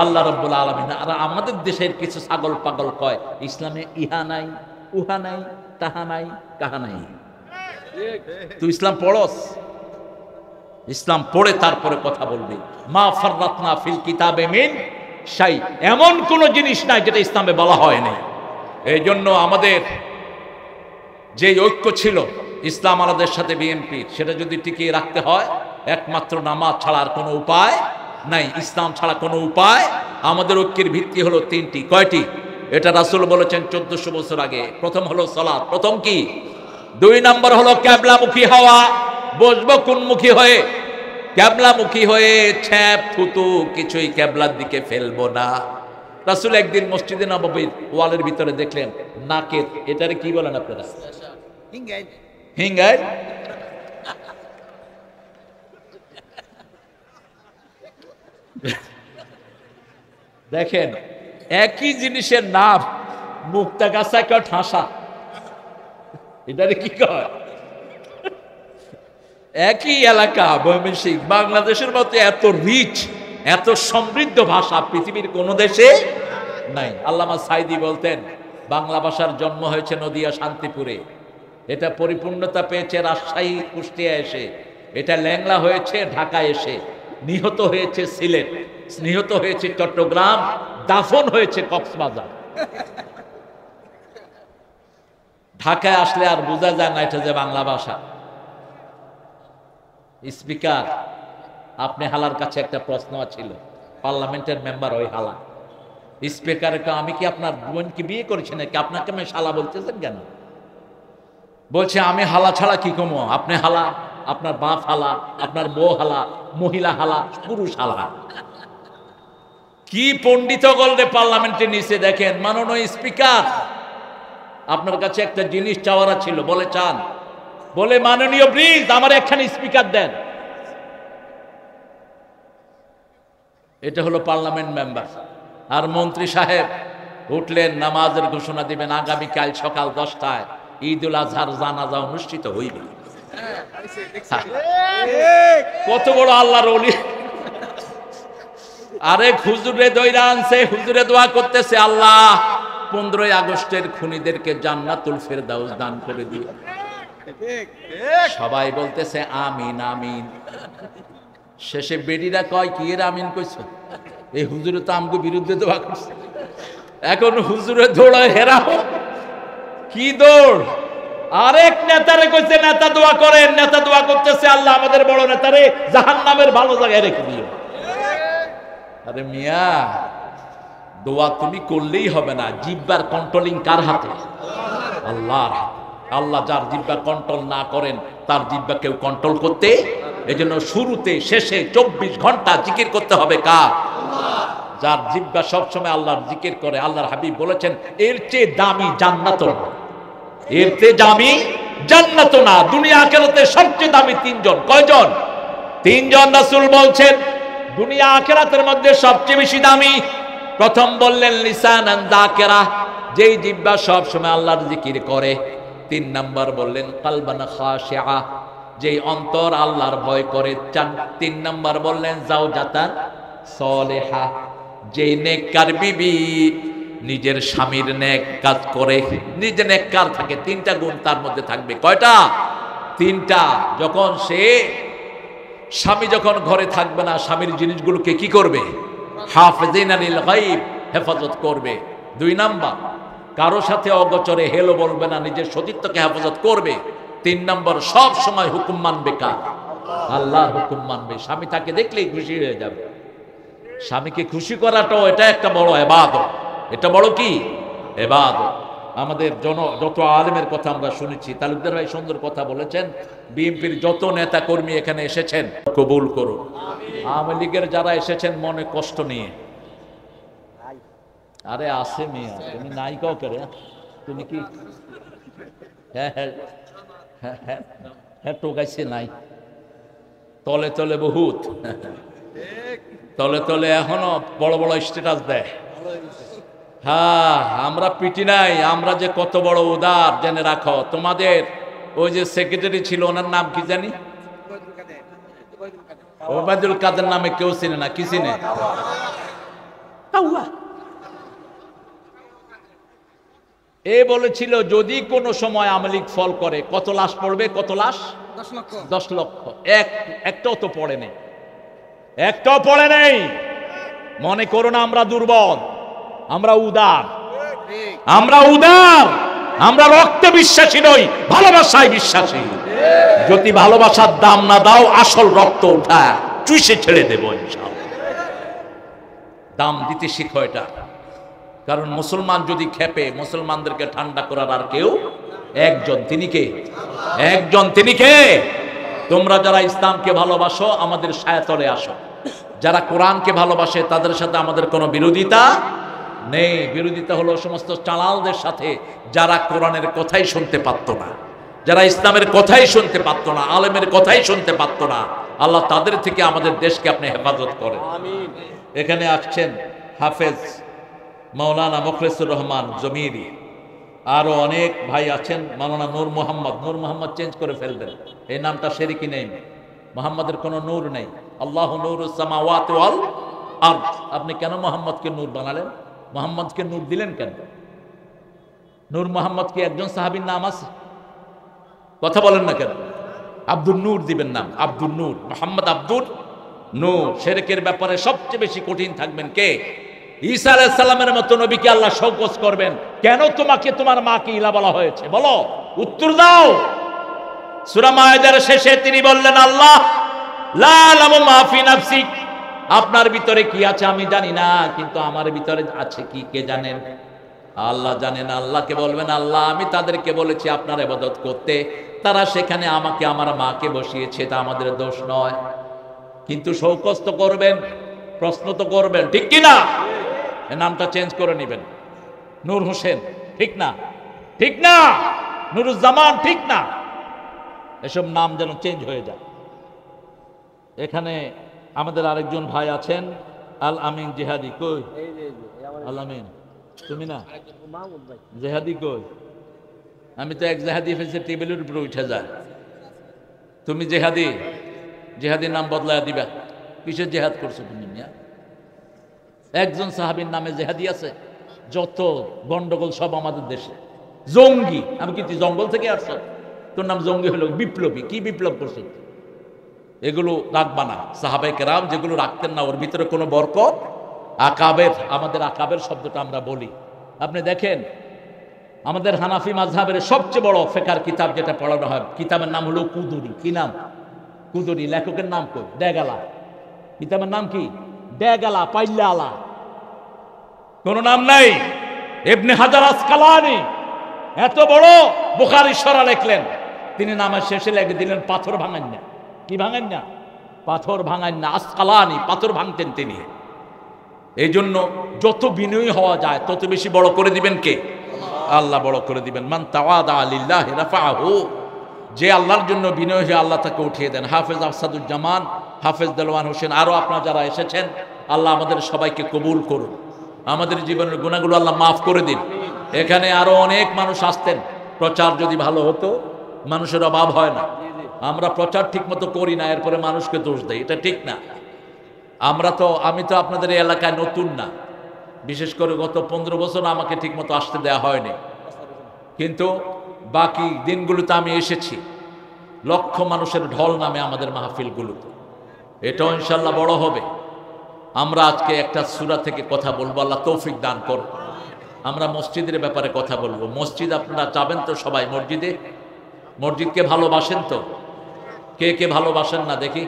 আল্লাহ রাব্বুল আলামিন। আর আমাদের দেশের কিছু ছাগল পাগল কয় ইসলামে ইহা নাই, উহা নাই, তাহা নাই, কাহা নাই। তুই ইসলাম পড়স, ইসলাম পড়ে তারপরে কথা বলবি। মা ফাররাতনা ফিল কিতাবে মিন শাই, এমন কোন জিনিস নাই যেটা ইসলামে বলা হয়নি। এই জন্য আমাদের যে ঐক্য ছিল ইসলাম আলাদের সাথে বিএনপির, সেটা যদি টিকিয়ে রাখতে হয় একমাত্র নামাজ ছাড়া আর কোনো উপায় নাই, ইসলাম ছাড়া কোনো উপায়। আমাদের ঐক্যের ভিত্তি হলো তিনটি। কয়টি? এটা রাসূল বলেছেন 1400 বছর আগে। প্রথম হলো সালাত, প্রথম কি? 2 নম্বর হলো কিবলামুখী হওয়া। বসবো কোনমুখী হয়ে? কিবলামুখী হয়ে। ছ্যাপ থুতু কিছুই কিবলার দিকে ফেলবো না। রাসূল একদিন মসজিদে নববীর ওয়ালের ভিতরে দেখলেন নাকের, এটারে কি বলেন আপনারা? হিঙ্গাই। হিঙ্গাই? দেখেন একই জিনিসের নাম, মুক্তা গাছা কেউ ঠাসা, এটারে কি কয়? একই এলাকা ময়মনসিংহ, বাংলাদেশের মতো এত রিচ, এত সমৃদ্ধ ভাষা পৃথিবীর কোন দেশে নাই। আল্লামা সাইদি বলতেন বাংলা ভাষার জন্ম হয়েছে নদিয়া শান্তিপুরে, এটা পরিপূর্ণতা পেয়েছে রাজশাহী কুষ্টিয়া এসে, এটা ল্যাংলা হয়েছে ঢাকা এসে, নিহত হয়েছে সিলেট, নিহত হয়েছে চট্টগ্রাম, দাফন হয়েছে কক্সবাজার। ঢাকায় আসলে আর বোঝা যায় না এটা যে বাংলা ভাষা। স্পিকার, আপনি হালার কাছে একটা প্রশ্ন ছিল, পার্লামেন্টের মেম্বার ওই হালা। স্পিকারকে আমি কি আপনার বোনকে বিয়ে করেছি নাকি? আপনাকে আমি শালা বলতেছেন কেন? বলছে আমি হালা ছাড়া কি কমো? আপনি হালা, আপনার বাপ হালা, আপনার বউ হালা, মহিলা হালা, পুরুষ হালা। কি পণ্ডিত গলরে পার্লামেন্টে নিচে। দেখেন মাননীয় স্পিকার, আপনার কাছে একটা জিনিস চাওয়ার ছিল, বলে চান? বলে মাননীয় ব্রিজ আমার একখানি স্পিকার দেন। এটা হলো পার্লামেন্ট মেম্বার। আর মন্ত্রী সাহেব উঠলেন, নামাজের ঘোষণা দিবেন, আগামীকাল সকাল 10টায় ঈদুল আজহার জানাজা অনুষ্ঠিত হইবে। কত বড় আল্লাহর ওলি! আরেক হুজুরে দইরা আনছে, হুজুরে দোয়া করতেছে, আল্লাহ 15 আগস্টের খুনিদেরকে জান্নাতুল ফেরদাউস দান করে দিও। সবাই বলতেছে আমিন আমিন। শেষে বেডিরা কয় কি এর আমিন কইছো? এই হুজুরে তো আমগো বিরুদ্ধে দোয়া করছে। এখন হুজুরে দৌড়ায় হেরাও। কি দৌড়! আরেক নেতারে কইছে নেতা দোয়া করেন, নেতা দোয়া করতেছে আল্লাহ আমাদের বড় নেতারে জাহান্নামের ভালো জায়গায় রেখে দিও। আরে মিয়া, দোয়া তুমি করলেই হবে না, জিহ্বার কন্ট্রোলিং কার হাতে? আল্লাহর হাতে। আল্লাহ যার জিহ্বা কন্ট্রোল না করেন তার জিহ্বা কেউ কন্ট্রোল করতে। এজন্য শুরুতে শেষে 24 ঘন্টা জিকির করতে হবে কার? যার জিহ্বা সবসময় আল্লাহর জিকির করে। আল্লাহর হাবিব বলেছেন এর চেয়ে দামি জান্নাত না, এর চেয়ে দামি জান্নাত না। দুনিয়া আখিরাতে সবচেয়ে দামি 3 জন। কয়জন? 3 জন রাসূল বলছেন দুনিয়া আখিরাতের মধ্যে সবচেয়ে বেশি দামি। প্রথম বললেন লিসানান যাকিরা, যেই জিহ্বা সব সময় আল্লাহর জিকির করে। 3 নাম্বার বললেন কলবান খাশিআ, যেই অন্তর আল্লাহর ভয় করে। 3 নাম্বার বললেন যাওজাতান সলিহা, যেই নেককার বিবি নিজের স্বামীর নেক কাজ করে, নিজে নেককার থাকে। 3টা গুণ তার মধ্যে থাকবে। কয়টা? 3টা। যখন সে স্বামী যখন ঘরে থাকবে না, স্বামীর জিনিসগুলোকে কি করবে? হাফিজিনা লিল গায়ব, হেফাজত করবে। 2 নাম্বার, কারো সাথে অগোচরে হেলো বলবে না, নিজের সতীত্বকে হেফাজত করবে। 3 নাম্বার, সব সময় হুকুম মানবে কার? আল্লাহর হুকুম মানবে। স্বামী তাকে দেখলেই খুশি হয়ে যাবে। স্বামীকে খুশি করাটাও এটা একটা বড় ইবাদত। এটা বড় কি? ইবাদত। আমাদের যত আলেমের কথা আমরা শুনেছি, তালুকদার ভাই সুন্দর কথা বলেছেন। বিএনপির যত নেতা কর্মী এখানে এসেছেন কবুল করুন। আওয়ামী লীগের যারা এসেছেন মনে কষ্ট নিয়ে, আরে আসে মিয়া, তুমি নাই কাও করে, তুমি কি হ্যাঁ হ্যাঁ হ্যাঁ হ্যাঁ হ্যাঁ টোকাইছে নাই, তলে তলে বহুত, তলে তলে এখনো বড় বড় স্ট্যাটাস দেয়। হ্যাঁ, আমরা পিটি নাই, আমরা যে কত বড় উদার জেনে রাখো। তোমাদের ওই যে সেক্রেটারি ছিল, ওনার নাম কি জানি, ওবায়দুল কাদের নামে কেউ চিনে না। কি চিনে? এ বলেছিল যদি কোনো সময় আওয়ামী লীগ ফল করে কত লাশ পড়বে, কত লাশ? 10 লক্ষ। একটাও তো পড়ে নেই, একটাও পড়ে নেই। মনে করো না আমরা দুর্বল, আমরা উদার, আমরা উদার, আমরা রক্তে বিশ্বাসী নই, ভালোবাসায় বিশ্বাসী। যদি ভালোবাসার দাম না দাও, আসল রক্ত উঠা চুষে ছেড়ে দেবো ইনশাআল্লাহ। দাম দিতে শিখো এটা, কারণ মুসলমান যদি খেপে, মুসলমানদেরকে ঠান্ডা করার আর কেউ একজন, তিনি কে? একজন, তিনি কে? তোমরা যারা ইসলামকে ভালোবাসো আমাদের ছায়াতলে আসো, যারা কোরআনকে ভালোবাসে তাদের সাথে আমাদের কোনো বিরোধিতা নেই। বিরোধিতা হলো সমস্ত চালালদের সাথে, যারা কোরআনের কথাই শুনতে পারত না, যারা ইসলামের কথাই শুনতে পারত না, আলেমের কথাই শুনতে পারত না। আল্লাহ তাদের থেকে আমাদের দেশকে আপনি হেফাজত করেন। এখানে আসছেন হাফেজ মাওলানা মুখলেসুর রহমান জমিরি, আরো অনেক ভাই আছেন, মাওলানা নূর মোহাম্মদ। নূর মোহাম্মদ চেঞ্জ করে ফেলবেন, এই নামটা শেরিকি নেই, মোহাম্মদের কোনো নূর নেই। আল্লাহ নূরুস সামাওয়াতি ওয়াল আরদ। আপনি কেন মোহাম্মদকে নূর বানালেন? মোহাম্মদকে নূর দিলেন কেন? নূর মোহাম্মদ কি একজন সাহাবীর নাম আছে? কথা বলেন না কেন? আব্দুল নূর দিবেন নাম, আব্দুল নূর, মোহাম্মদ আব্দুল নূর। শিরকের ব্যাপারে সবচেয়ে বেশি কঠিন থাকবেন কে? ঈসা আলাইহিস সালামের মতো নবীকে আল্লাহ শোকজ করবেন। কেন তোমাকে তোমার মাকে ইলা বলা হয়েছে? বলো, উত্তর দাও। সূরা মায়েদার শেষে তিনি বললেন, আল্লাহ লা আলামু মা ফি নাফসিক, আপনার ভিতরে কি আছে আমি জানি না, কিন্তু আমার ভিতরে আছে কি কে জানেন? আল্লাহ জানেন। আল্লাহকে বলবেন, আল্লাহ আমি তাদেরকে বলেছি আপনার ইবাদত করতে, তারা সেখানে আমাকে আমার মাকে বসিয়েছে, তা আমাদের দোষ নয়। কিন্তু শৌকজ তো করবেন, প্রশ্ন তো করবেন, ঠিক কি না? নামটা চেঞ্জ করে নেবেন, নূর হোসেন ঠিক না? ঠিক না? নুরুজ্জামান ঠিক না? এসব নাম যেন চেঞ্জ হয়ে যায়। এখানে আমাদের আরেকজন ভাই আছেন, আল আমিন জেহাদি। কই আল আমিন? তুমি না? জেহাদি কই? আমি তো এক জেহাদি ফেলছি, টেবিলের উপরে উঠে যায়। তুমি জেহাদি? জেহাদির নাম বদলায় দিবা? কিসের জেহাদ করছো তুমি? একজন সাহাবীর নামে জেহাদি আছে? যত গন্ডগোল সব আমাদের দেশে। জঙ্গি, আমি কি তুই জঙ্গল থেকে আসছো? তোর নাম জঙ্গি হলো বিপ্লবী। কি বিপ্লব করছো? এগুলো রাখবা না। সাহাবায়ে কেরাম যেগুলো রাখতেন না, ওর ভিতরে কোনো বরকত। আকাবের, আমাদের আকাবের শব্দটা আমরা বলি। আপনি দেখেন আমাদের হানাফি মাযহাবের সবচেয়ে বড় ফিকহের কিতাব যেটা পড়ানো হয়, কিতাবের নাম হলো কুদুরি। কি নাম? কুদুরি। লেখকের নাম কই? ডেগালা। কিতাবের নাম কি? ডেগালা, পাইল্লা আলা, কোন নাম নাই। ইবনে হাজার আসকালানি এত বড় বুখারী শরা লিখলেন, তিনি নামের শেষে লিখে দিলেন পাথর ভাঙান না। কি ভাঙান না? পাথর ভাঙান না। আসকালানি, পাথর ভাঙতেন তিনি। এই জন্য যত বিনয়ী হওয়া যায় তত বেশি বড় করে দিবেন কে? আল্লাহ বড় করে দিবেন। মান তাওয়াদা লিল্লাহি রাফাহু, যে আল্লাহর জন্য বিনয়ী হয়ে আল্লাহ তাকে উঠিয়ে দেন। হাফেজ আসাদুজ্জামান, হাফেজ দেলোয়ার হোসেন, আরো আপনারা যারা এসেছেন, আল্লাহ আমাদের সবাইকে কবুল করুন। আমাদের জীবনের গুনাহগুলো আল্লাহ মাফ করে দিন। এখানে আরো অনেক মানুষ আসতেন, প্রচার যদি ভালো হতো, মানুষের অভাব হয় না। আমরা প্রচার ঠিক মতো করি না, এরপরে মানুষকে দোষ দেয়, এটা ঠিক না। আমি তো আপনাদের এই এলাকায় নতুন না, বিশেষ করে গত 15 বছর আমাকে ঠিক মতো আসতে দেওয়া হয়নি, কিন্তু বাকি দিনগুলোতে আমি এসেছি। লক্ষ মানুষের ঢল নামে আমাদের মাহফিলগুলোতে, এটাও ইনশাল্লাহ বড় হবে। আমরা আজকে একটা সূরা থেকে কথা বলবো, আল্লাহ তৌফিক দান করুন। আমরা মসজিদের ব্যাপারে কথা বলবো। মসজিদ আপনারা যাবেন তো সবাই মসজিদে? মসজিদকে ভালোবাসেন তো? কে কে ভালোবাসেন না দেখি?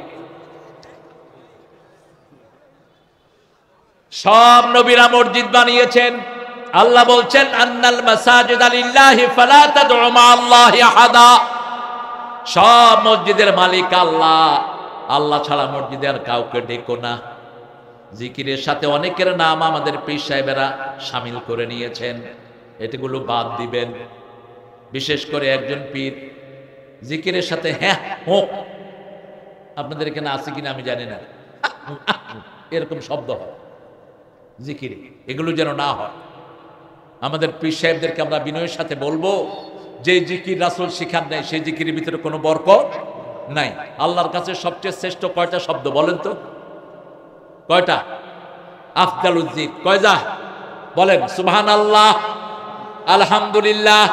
সব নবীরা মসজিদ বানিয়েছেন। আল্লাহ বলছেন, আন্নাল মাসাজিদা লিল্লাহি ফালা তাদউ মাআল্লাহি আহাদা। সব মসজিদের মালিক আল্লাহ, আল্লাহ ছাড়া মসজিদে আর কাউকে ডেকো না। জিকিরের সাথে অনেকের নাম আমাদের পীর সাহেবেরা শামিল করে নিয়েছেন, এগুলো বাদ দিবেন। বিশেষ করে একজন পীর জিকিরের সাথে হ্যাঁ হোক, আপনাদের এখানে আছে কিনা আমি জানি না, এরকম শব্দ হয় জিকিরে, এগুলো যেন না হয়। আমাদের পীর সাহেবদেরকে আমরা বিনয়ের সাথে বলবো, যে জিকির রাসূল শিখান নাই সেই জিকিরের ভিতরে কোনো বরকত নাই। আল্লাহর কাছে সবচেয়ে শ্রেষ্ঠ কয়টা শব্দ বলেন তো? কয়টা? আফদালুজ জিকির কয়টা বলেন? সুবহানাল্লাহ, আলহামদুলিল্লাহ,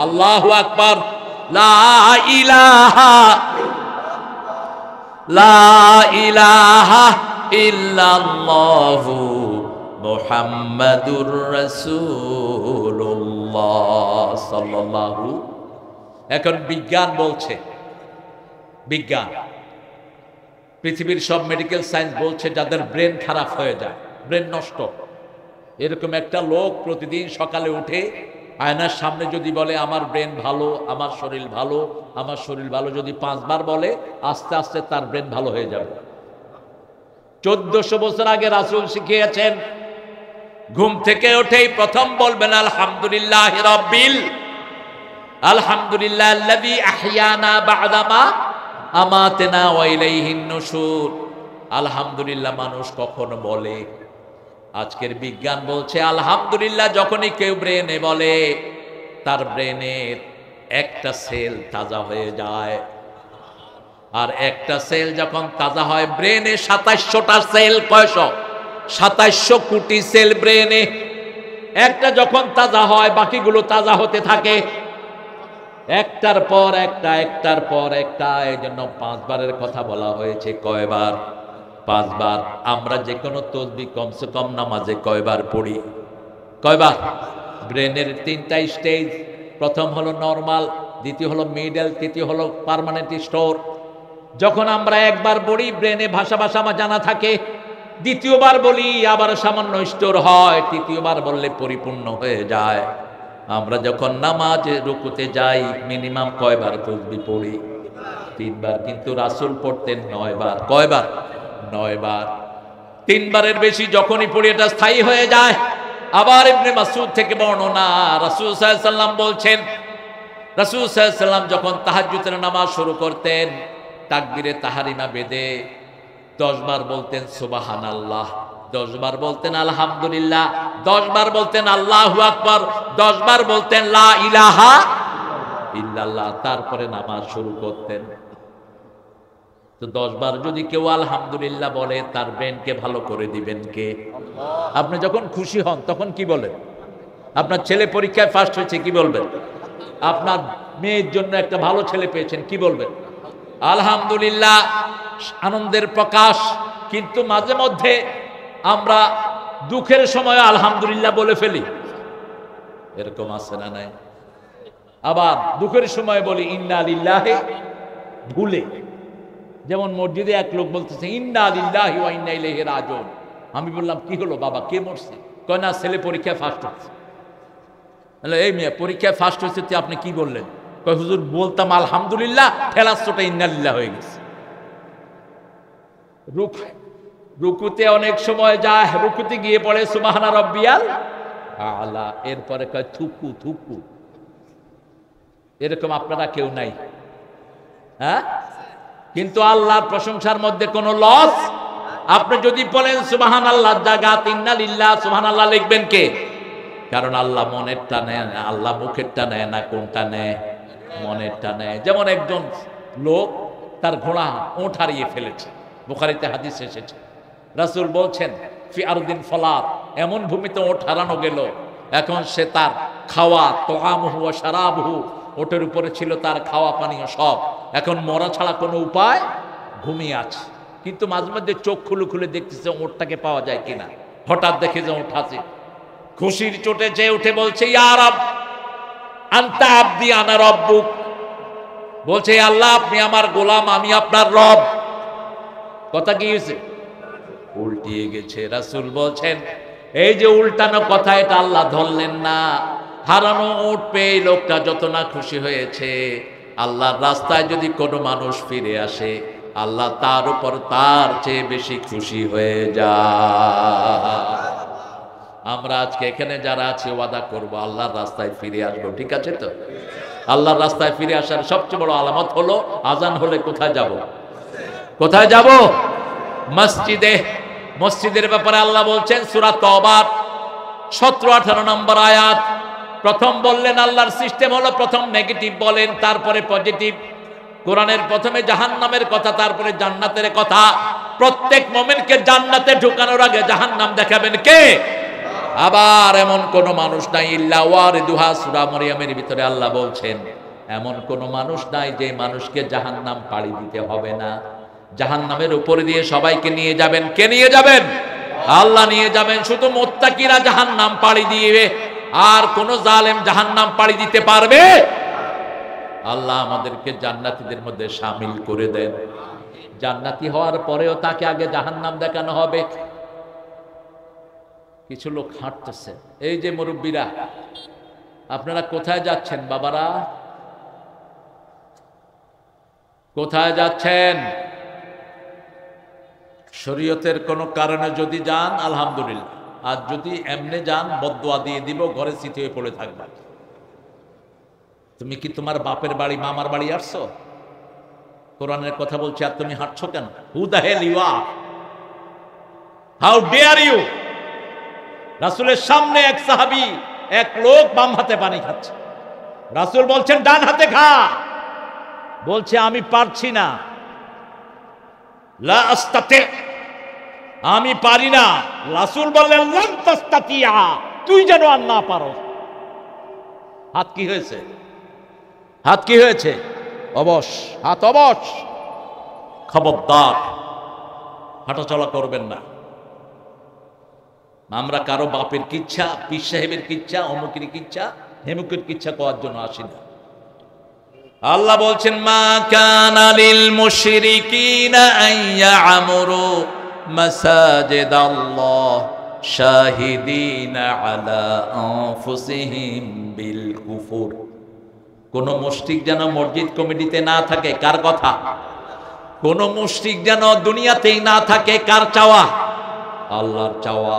আল্লাহু আকবার, লা ইলাহা ইল্লাল্লাহু মুহাম্মাদুর রাসূলুল্লাহ সাল্লাল্লাহু। এখন বিজ্ঞান বলছে, বিজ্ঞান পৃথিবীর সব মেডিকেল সায়েন্স বলছে যাদের ব্রেন খারাপ হয়ে যায়, ব্রেন নষ্ট, এরকম একটা লোক প্রতিদিন সকালে উঠে আয়নার সামনে যদি বলে আমার ব্রেন ভালো, আমার শরীর ভালো, আমার শরীর ভালো, যদি 5 বার বলে আস্তে আস্তে তার ব্রেন ভালো হয়ে যাবে। 1400 বছর আগে রাসূল শিখিয়েছেন ঘুম থেকে উঠেই প্রথম বলবেন আলহামদুলিল্লাহ রাব্বিল, আলহামদুলিল্লাহ আল্লাযী আহইয়ানা বা'দামা আমাতানা ওয়া ইলাইহিন নুশুর। আলহামদুলিল্লাহ মানুষ কখন বলে? আজকের বিজ্ঞান বলছে আলহামদুলিল্লাহ যখনই কেউ ব্রেনে বলে তার ব্রেনের একটা সেল তাজা হয়ে যায়। আর একটা সেল যখন তাজা হয়, ব্রেনে 2700টা সেল, কয়শো? 2700 কোটি সেল ব্রেনে। একটা যখন তাজা হয় বাকিগুলো তাজা হতে থাকে, একটার পর একটা, একটার পর একটা। এই জন্য 5 বারের কথা বলা হয়েছে। কয়বার? 5 বার। আমরা যে কোনো তসবিহ কমসে কম নামাজে কয়বার পড়ি? কয়বার? ব্রেনের 3টা স্টেজ। প্রথম হলো নরমাল, দ্বিতীয় হলো মিডল, তৃতীয় হলো পার্মানেন্ট স্টোর। যখন আমরা একবার পড়ি ব্রেনে ভাষা আমার জানা থাকে, দ্বিতীয়বার বলি আবার সামান্য স্টোর হয়, তৃতীয়বার বললে পরিপূর্ণ হয়ে যায়। আমরা যখন নামাজে রুকুতে যাই মিনিমাম কয়বার তসবিহ পড়ি? 3 বার। কিন্তু রাসূল পড়তেন 9 বার। কয়বার? 9 বার। 3 বারের বেশি যখনই পড়ি এটা স্থায়ী হয়ে যায়। আবার ইবনে মাসউদ থেকে বর্ণনা, রাসূল সাল্লাল্লাহু আলাইহি ওয়াসাল্লাম বলছেন, রাসূল সাল্লাল্লাহু আলাইহি ওয়াসাল্লাম যখন তাহাজ্জুদের নামাজ শুরু করতেন তাকবীরে তাহরিমা বেদে 10 বার বলতেন সুবহানাল্লাহ, 10 বার বলতেন আলহামদুলিল্লাহ, 10 বার বলতেন আল্লাহু আকবার, 10 বার বলতেন লা ইলাহা ইল্লাল্লাহ। তারপরে নামাজ শুরু করতেন। তো 10 বার যদি কেউ আলহামদুলিল্লাহ বলে তার ব্রেনকে ভালো করে দিবেন কে? আপনি যখন খুশি হন তখন কি বলেন? আপনার ছেলে পরীক্ষায় ফার্স্ট হয়েছে কি বলবেন? আপনার মেয়ের জন্য একটা ভালো ছেলে পেয়েছেন কি বলবেন? আলহামদুলিল্লাহ, আনন্দের প্রকাশ। কিন্তু মাঝে মধ্যে আমরা দুঃখের সময় আলহামদুলিল্লাহ বলে ফেলি, এরকম আছে না নাই? আবার দুঃখের সময় বলি ইন্না লিল্লাহি, ভুলে। যেমন মসজিদে এক লোক বলতেছে ইন্না লিল্লাহি ওয়া ইন্না ইলাইহি রাজিউন। আমি বললাম কি হলো বাবা, কে মরছে? কয় না ছেলে পরীক্ষায় ফার্স্ট হচ্ছে। এই মেয়ে পরীক্ষায় ফার্স্ট হয়েছে তুই আপনি কি বললেন? কয় হুজুর বলতাম আলহামদুলিল্লাহ, ঠেলাচ্ছটা ইন্না লিল্লাহ হয়ে গেছে। রুকুতে অনেক সময় যায়, রুকুতে গিয়ে পড়ে সুবহানা রাব্বিয়াল আলা, এরপরে কয় থুকু থুকু। এরকম আপনারা কেউ নাই? হ্যাঁ? কিন্তু আল্লাহর প্রশংসার মধ্যে কোনো লস? আপনি যদি বলেন সুবহানাল্লাহ জায়গাত ইন্না লিল্লাহ, সুবহানাল্লাহ লিখবেন কে? কারণ আল্লাহ মনেরটা নেয় না, আল্লাহ মুখেরটা নেয় না। কোনটা নেয়? মনেরটা নেয়। যেমন একজন লোক তার ঘোড়া ওঁট হারিয়ে ফেলেছে, বুখারীতে হাদিস এসেছে। রাসূল বলছেন ফি আরদিন ফলাত, এমন ভূমিতে ওঁট হারানো গেল, এখন সে তার খাওয়া তোআমুহু ওয়া শারাবুহু, ওটের উপরে ছিল তার খাওয়া পানীয় সব, এখন মরা ছাড়া কোনো উপায়, ঘুমিয়ে আছে। কিন্তু মাঝে মধ্যে চোখ খুলে খুলে দেখতেছে ওটটাকে পাওয়া যায় কিনা। হঠাৎ দেখে যে ওট আছে, খুশির চোটে চেয়ে উঠে বলছে ইয়া রব আনতা আবদি আনা রব্বুক, বলছে আল্লাহ আপনি আমার গোলাম, আমি আপনার রব। কথা কি হয়েছে? উল্টিয়ে গেছে। রাসূল বলছেন এই যে উল্টানো কথা, এটা আল্লাহ ধরলেন না। হারানো উট পেয়ে লোকটা যত না খুশি হয়েছে, আল্লাহর রাস্তায় যদি কোনো মানুষ ফিরে আসে আল্লাহ তার উপর তার চেয়ে বেশি খুশি হয়ে যায়। আমরা আজকে এখানে যারা আছি ওয়াদা করব আল্লাহর রাস্তায় ফিরে আসবো, ঠিক আছে তো? আল্লাহর রাস্তায় ফিরে আসার সবচেয়ে বড় আলামত হলো আজান হলে কোথায় যাব? কোথায় যাব? মসজিদে। মসজিদের ব্যাপারে আল্লাহ বলছেন সূরা তওবার 17-18 নম্বর আয়াত। প্রথম বললেন আল্লাহর সিস্টেম হলো প্রথম নেগেটিভ বলেন, তারপরে পজিটিভ। কোরআনের প্রথমে জাহান্নামের কথা, তারপরে জান্নাতের কথা। প্রত্যেক মুমিনকে জান্নাতে ঢোকানোর আগে জাহান্নাম দেখাবেন কে? আবার এমন কোন মানুষ নাই ইল্লা ওয়ারিদুহা, সূরা মরিয়মের ভিতরে আল্লাহ বলছেন এমন কোন মানুষ নাই যে মানুষকে জাহান্নাম পাড়ি দিতে হবে না। জাহান্নামের উপরে দিয়ে সবাইকে নিয়ে যাবেন। কে নিয়ে যাবেন? আল্লাহ নিয়ে যাবেন। শুধু মুত্তাকিরা জাহান্নাম পাড়ি দিবে, আর কোন জালেম জাহান্নাম পাড়ি দিতে পারবে? আল্লাহ আমাদেরকে জান্নাতীদের মধ্যে শামিল করে দেন। জান্নাতি হওয়ার পরেও তাকে আগে জাহান্নাম দেখানো হবে। কিছু লোক হাঁটতেছে, এই যে মুরব্বীরা, আপনারা কোথায় যাচ্ছেন বাবারা? কোথায় যাচ্ছেন? শরীয়তের কোনো কারণে যদি যান আলহামদুলিল্লাহ, আর যদি এমনি যান বদদুয়া দিয়ে দিব, ঘরে স্মৃতি হয়ে পড়ে থাকবা। তুমি কি তোমার বাপের বাড়ি মামার বাড়ি আসছো? কোরআনের কথা বলছি আর তুমি হাঁটছো কেন? Who the hell you are? How dare you? রাসূলের সামনে এক সাহাবী, এক লোক বাম হাতে পানি খাচ্ছে। রাসূল বলছেন ডান হাতে খা। বলছে আমি পারছি না, লা আস্তাতি, আমি পারি না। রাসূল বললেন লান তাস্তাতিয়া, তুই যেন আর না পারো। হাত কি হয়েছে? হাত কি হয়েছে? অবশ, হাত অবশ। খবরদার হাঁটাচলা করবেন না। আমরা কারো বাপের কিচ্ছা, পীর সাহেবের কিচ্ছা, অমুকের কিচ্ছা, হেমুকের কিচ্ছা করার জন্য আসি না। আল্লাহ বলছেন মা কানা লিল মুশরিকিনা আন ইয়ামুরু মাসাজিদাল্লাহ শাহিদিনা আলা আনফুসিহিম বিল কুফর। কোন মুশরিক যেন মসজিদ কমিটিতে না থাকে। কার কথা? কোন মুশরিক যেন দুনিয়াতেই না থাকে। কার চাওয়া? আল্লাহর চাওয়া।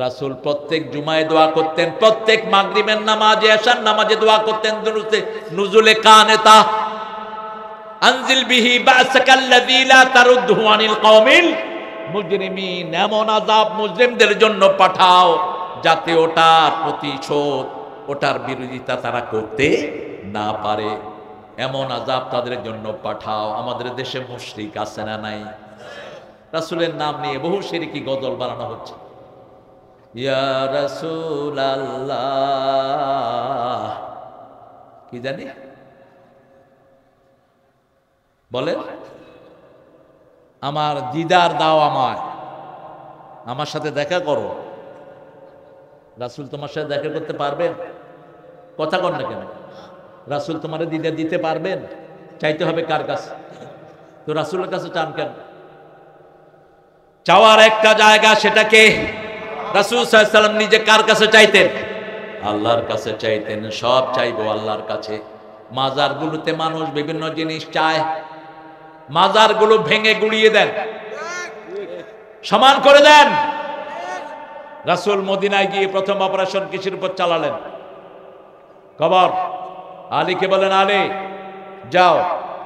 রাসূল প্রত্যেক জুমায় দোয়া করতেন, প্রত্যেক মাগরিবের নামাজে, এশার নামাজে দোয়া করতেন নুজুলে কানেতা, আনজিল বিহি বাসাকাল্লাযী লা তারুদ্দু আনিল কওমিল মুজরিমিন। এমন আযাব মুজরিমদের জন্য পাঠাও যাতে ওটার প্রতিশোধ, ওটার বিরোধিতা তারা করতে না পারে। এমন আযাব তাদের জন্য পাঠাও। আমাদের দেশে মুশরিক আছে না নাই? রাসূলের নাম নিয়ে বহু শিরকি গজল বানানো হচ্ছে। ইয়া রাসূলাল্লাহ, কি জানি বলে, আমার দিদার দাও আমায়, আমার সাথে দেখা করো। রাসূল তোমার সাথে দেখা করতে পারবেন? কথা কর না কেন? রাসূল তোমার দিদার দিতে পারবেন? চাইতে হবে কার কাছে? তো রাসূলের কাছে চান কেন? চাওয়ার একটা জায়গা, সেটাকে রাসূল সাল্লাল্লাহু আলাইহি ওয়াসাল্লাম নিজে কার কাছে চাইতেন? আল্লাহর কাছে চাইতেন। সব চাইবো আল্লাহর কাছে। মাজারগুলোতে মানুষ বিভিন্ন জিনিস চায়, মাজারগুলো ভেঙে গুড়িয়ে দেন, সমান করে দেন। রাসূল মদিনায় গিয়ে প্রথম অপারেশন কিসের উপর চালালেন? কবর। আলীকে বলেন, আলী যাও,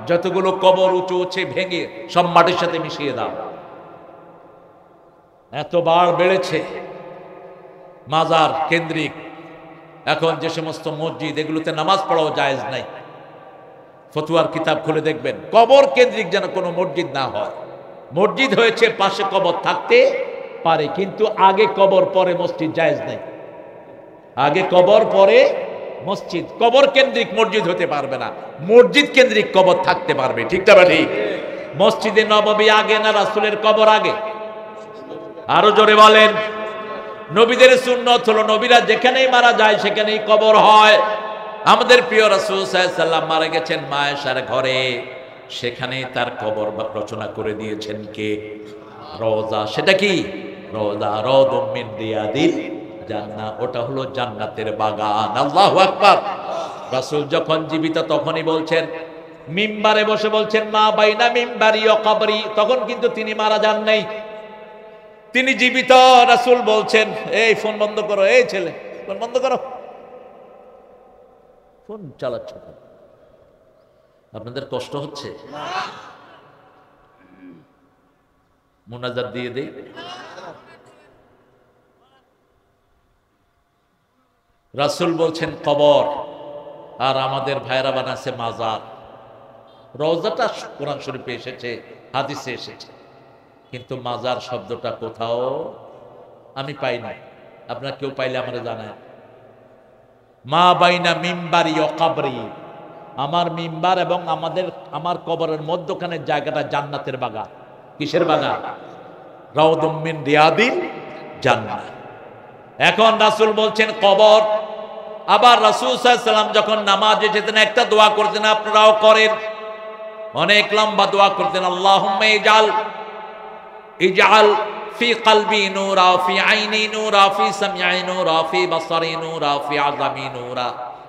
যতগুলো কবর উঁচু উঁচু ভেঙে সব মাটির সাথে মিশিয়ে দাও। এত বার বেড়েছে মাজার কেন্দ্রিক। এখন যে সমস্ত মসজিদ, এগুলোতে নামাজ পড়াও জায়েজ নাই। ফতোয়ার কিতাব খুলে দেখবেন, কবর কেন্দ্রিক যেন কোনো মসজিদ না হয়। মসজিদ হয়েছে পাশে কবর থাকতে পারে, কিন্তু আগে কবর পরে মসজিদ জায়েজ নাই। আগে কবর পরে মসজিদ। কবর কেন্দ্রিক মসজিদ হতে পারবে না, মসজিদ কেন্দ্রিক কবর থাকতে পারবে। ঠিক না ঠিক? মসজিদে নববী আগে না রাসূলের কবর আগে? আরো জোরে বলেন। নবীদের সুন্নত হলো নবীরা যেখানেই মারা যায় সেখানেই কবর হয়। আমাদের প্রিয় রাসূল সাল্লাল্লাহু আলাইহি ওয়াসাল্লাম মারা গেছেন মা আয়েশার ঘরে, সেখানেই তার কবর রচনা করে দিয়েছেন কে? রওজা। সেটা কি? রওজা, রাউদুম মিন রিয়াদিল জান্নাহ। ওটা হলো জান্নাতের বাগান। আল্লাহু আকবার। রাসূল যখন জীবিত তখনই বলছেন, মিম্বারে বসে বলছেন মা বাইনা মিম্বারি ওয়া কবরি। তখন কিন্তু তিনি মারা যান নাই, তিনি জীবিত। রাসূল বলছেন, এই ফোন বন্ধ করো, এই ছেলে ফোন বন্ধ করো, ফোন চালাচ্ছ, আপনাদের কষ্ট হচ্ছে? মুনাজাত দিয়ে দেই। রাসূল বলছেন কবর, আর আমাদের ভাইরা বানাচ্ছে মাজার। রওজাটা কোরআন শরীফে এসেছে, হাদিসে এসেছে, কিন্তু মাজার শব্দটা কোথাও আমি পাই না। আপনারা কেউ পাইলে আমারে জানায়। মা বাইনা মিম্বারি ও কাবরি, আমার মিম্বার এবং আমার কবরের মধ্যখানের জায়গাটা জান্নাতের বাগান। কিসের বাগান? রাউদুম মিন রিয়াদিল জান্নাহ। এখন রাসূল বলছেন কবর। আবার রাসূল সাল্লাল্লাহু আলাইহি ওয়াসাল্লাম যখন নামাজে যেতেন একটা দোয়া করতেন, আপনারাও করেন, অনেক লম্বা দোয়া করতেন, আল্লাহুম্মা ইজআল ফি কলবি নূরা, ফি আইনি নূরা, ফি সামঈ নূরা, ফি বাসারি নূরা, ফি আযামি নূরা,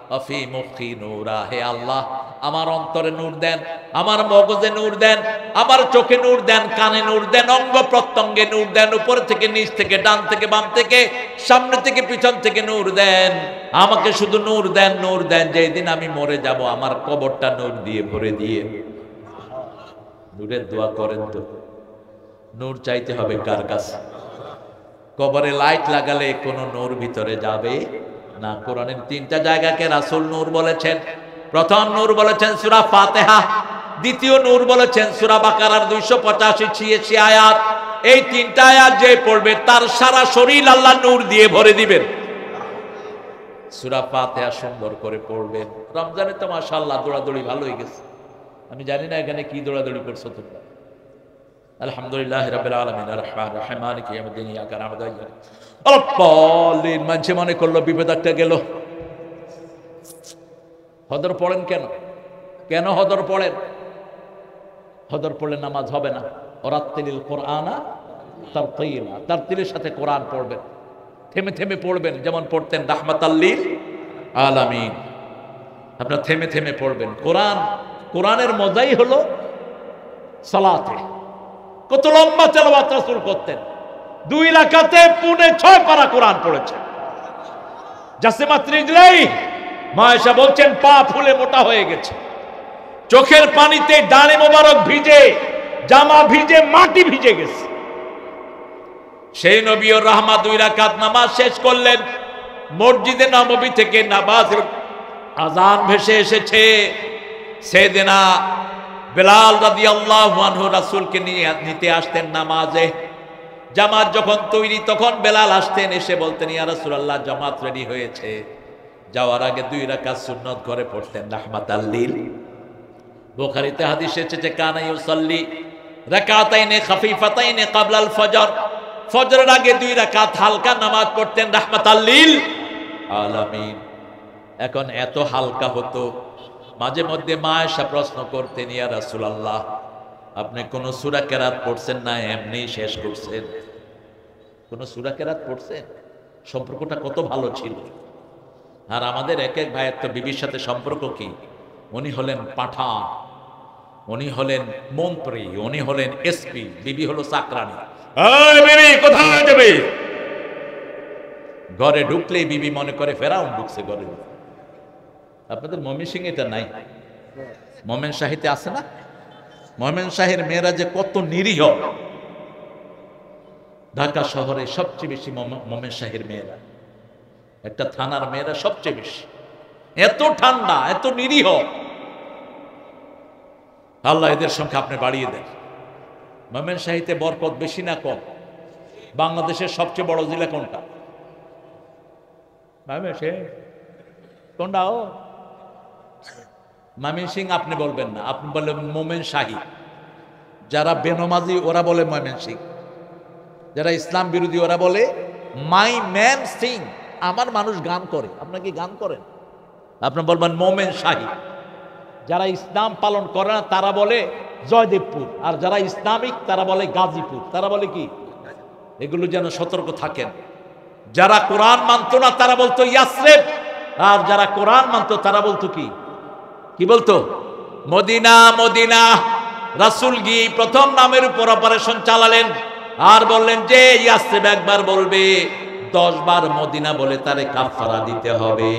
ওয়া ফি মুখি নূরা। হে আল্লাহ, আমার অন্তরে নূর দেন, আমার মগজে নূর দেন, আমার চোখে নূর দেন, কানে নূর দেন, অঙ্গ প্রত্যঙ্গে নূর দেন, উপর থেকে নিচ থেকে, ডান থেকে বাম থেকে, সামনে থেকে পিছন থেকে নূর দেন। আমাকে শুধু নূর দেন, নূর দেন, যেই দিন আমি মরে যাব আমার কবরটা নূর দিয়ে ভরে দিয়ে। নূরের দোয়া করেন তো? নূর চাইতে হবে কার কাছে? কবরে লাইট লাগালে কোনো নূর ভিতরে যাবে না। কোরআনের 3টা জায়গাকে রাসূল নূর বলেছেন। প্রথম নূর বলেছেন সূরা ফাতিহা, দ্বিতীয় নূর বলেছেন সূরা বাকারার 285-86 আয়াত। এই 3টা আয়াত যে পড়বে তার সারা শরীর আল্লাহ নূর দিয়ে ভরে দিবেন। সূরা ফাতিহা সুন্দর করে পড়বেন। রমজানে তো মাশাআল্লাহ দৌড়াদৌড়ি ভালো হয়ে গেছে। আমি জানি না এখানে কি দৌড়াদৌড়ি করছো তোমরা। আলহামদুলিল্লাহ রাব্বিল আলামিন আর রহমানির রহিম মালিকি ইয়াউমিদ্দিন ইয়্যাকা না'বুদু ওয়া ইয়্যাকা নাস্তাঈন। মানুষে মনে করলো বিপদ একটা গেল। হদর পড়েন কেন? কেন হদর পড়েন? হদর পড়লে নামাজ হবে না। ওরাত্তিলিল কুরআনা তারতিলা, তারতিলের সাথে কোরআন পড়বেন, থেমে থেমে পড়বেন, যেমন পড়তেন রাহমাতাল লিল আলামিন। আপনারা থেমে থেমে পড়বেন কোরআন। কোরআনের মজাই হলো সালাতে। কত লম্বা তেলাওয়াত রাসূল করতেন। 2 রাকাতে 6.5 পারা কোরআন পড়েছেন। জাসিমাত রিজলাই, মা আয়েশা বলছেন পা ফুলে মোটা হয়ে গেছে। চোখের পানিতে ডানে মোবারক ভিজে, জামা ভিজে, মাটি ভিজে গেছে। সেই নবী ও রাহমাত 2 রাকাত নামাজ শেষ করলেন। মসজিদে নববী থেকে নামাজের আযান ভেসে এসেছে। সেদিনা বেলাল রাদিয়াল্লাহু আনহু রাসূলকে নিতে আসতেন নামাজে। জামাত যখন তৈরি তখন বেলাল আসতেন, এসে বলতেন ইয়া রাসূলুল্লাহ জামাত রেডি হয়েছে। যাওয়ার আগে 2 রাকাত সুন্নাত করে পড়তেন রাহমাতাল লিল। বুখারীতে হাদিস এসেছে কানা ইউসাল্লি রাকাতাইনে খাফিফাতাইনে ক্বাবলাল ফজর। ফজরের আগে 2 রাকাত হালকা নামাজ পড়তেন রাহমাতাল লিল আলামিন। এখন এত হালকা হতো, মাঝে মধ্যে মা আয়েশা প্রশ্ন করতেন ইয়া রাসূলুল্লাহ আপনি কোন সূরা কেরাত পড়ছেন না এমনি শেষ করছেন? কোন সূরা কেরাত পড়ছেন? সম্পর্কটা কত ভালো ছিল। আর আমাদের এক এক ভাইয়ের তো বিবির সাথে সম্পর্ক কি? উনি হলেন পাঠান, উনি হলেন মন্ত্রী, উনি হলেন এসপি, বিবি হলো চাকরানী। এই বিবি কোথায় যাবে? ঘরে ঢুকলেই বিবি মনে করে ফেরাউন ঢুকছে ঘরে। আপনাদের ময়মনসিংহ এটা নাই? ময়মনসিংহে আছে না? ময়মনসিংহের মেয়েরা যে কত নিরীহ। ঢাকা শহরে সবচেয়ে বেশি ময়মনসিংহের মেয়েরা, একটা থানার মেয়েরা সবচেয়ে বেশি। এত ঠান্ডা, এত নিরীহ। আল্লাহ এদের সংখ্যা আপনি বাড়িয়ে দেন। ময়মনসিংহে বরকত বেশি না কম? বাংলাদেশের সবচেয়ে বড় জেলা কোনটা? ময়মনসিংহ। কোনটা? ও ময়মনসিংহ আপনি বলবেন না, আপনি বলবেন মোমেনশাহী। যারা বেনমাজি ওরা বলে ময়মনসিংহ, যারা ইসলাম বিরোধী ওরা বলে মাই ম্যান সিং। আমার মানুষ গান করে, আপনারা কি গান করেন? আপনি বলবেন মোমেনশাহী। যারা ইসলাম পালন করে না তারা বলে জয়দেবপুর, আর যারা ইসলামিক তারা বলে গাজীপুর। তারা বলে কি? এগুলো যেন সতর্ক থাকেন। যারা কোরআন মানত না তারা বলতো ইয়াসরিব, আর যারা কোরআন মানত তারা বলতো কি? কি বলতো? মদিনা। মদিনা। রাসূল গিয়ে প্রথম নামের উপর অপারেশন চালালেন আর বললেন যে ইয়াসরিব একবার বলবে, 10 বার মদিনা বলে তারে কাফারা দিতে হবে,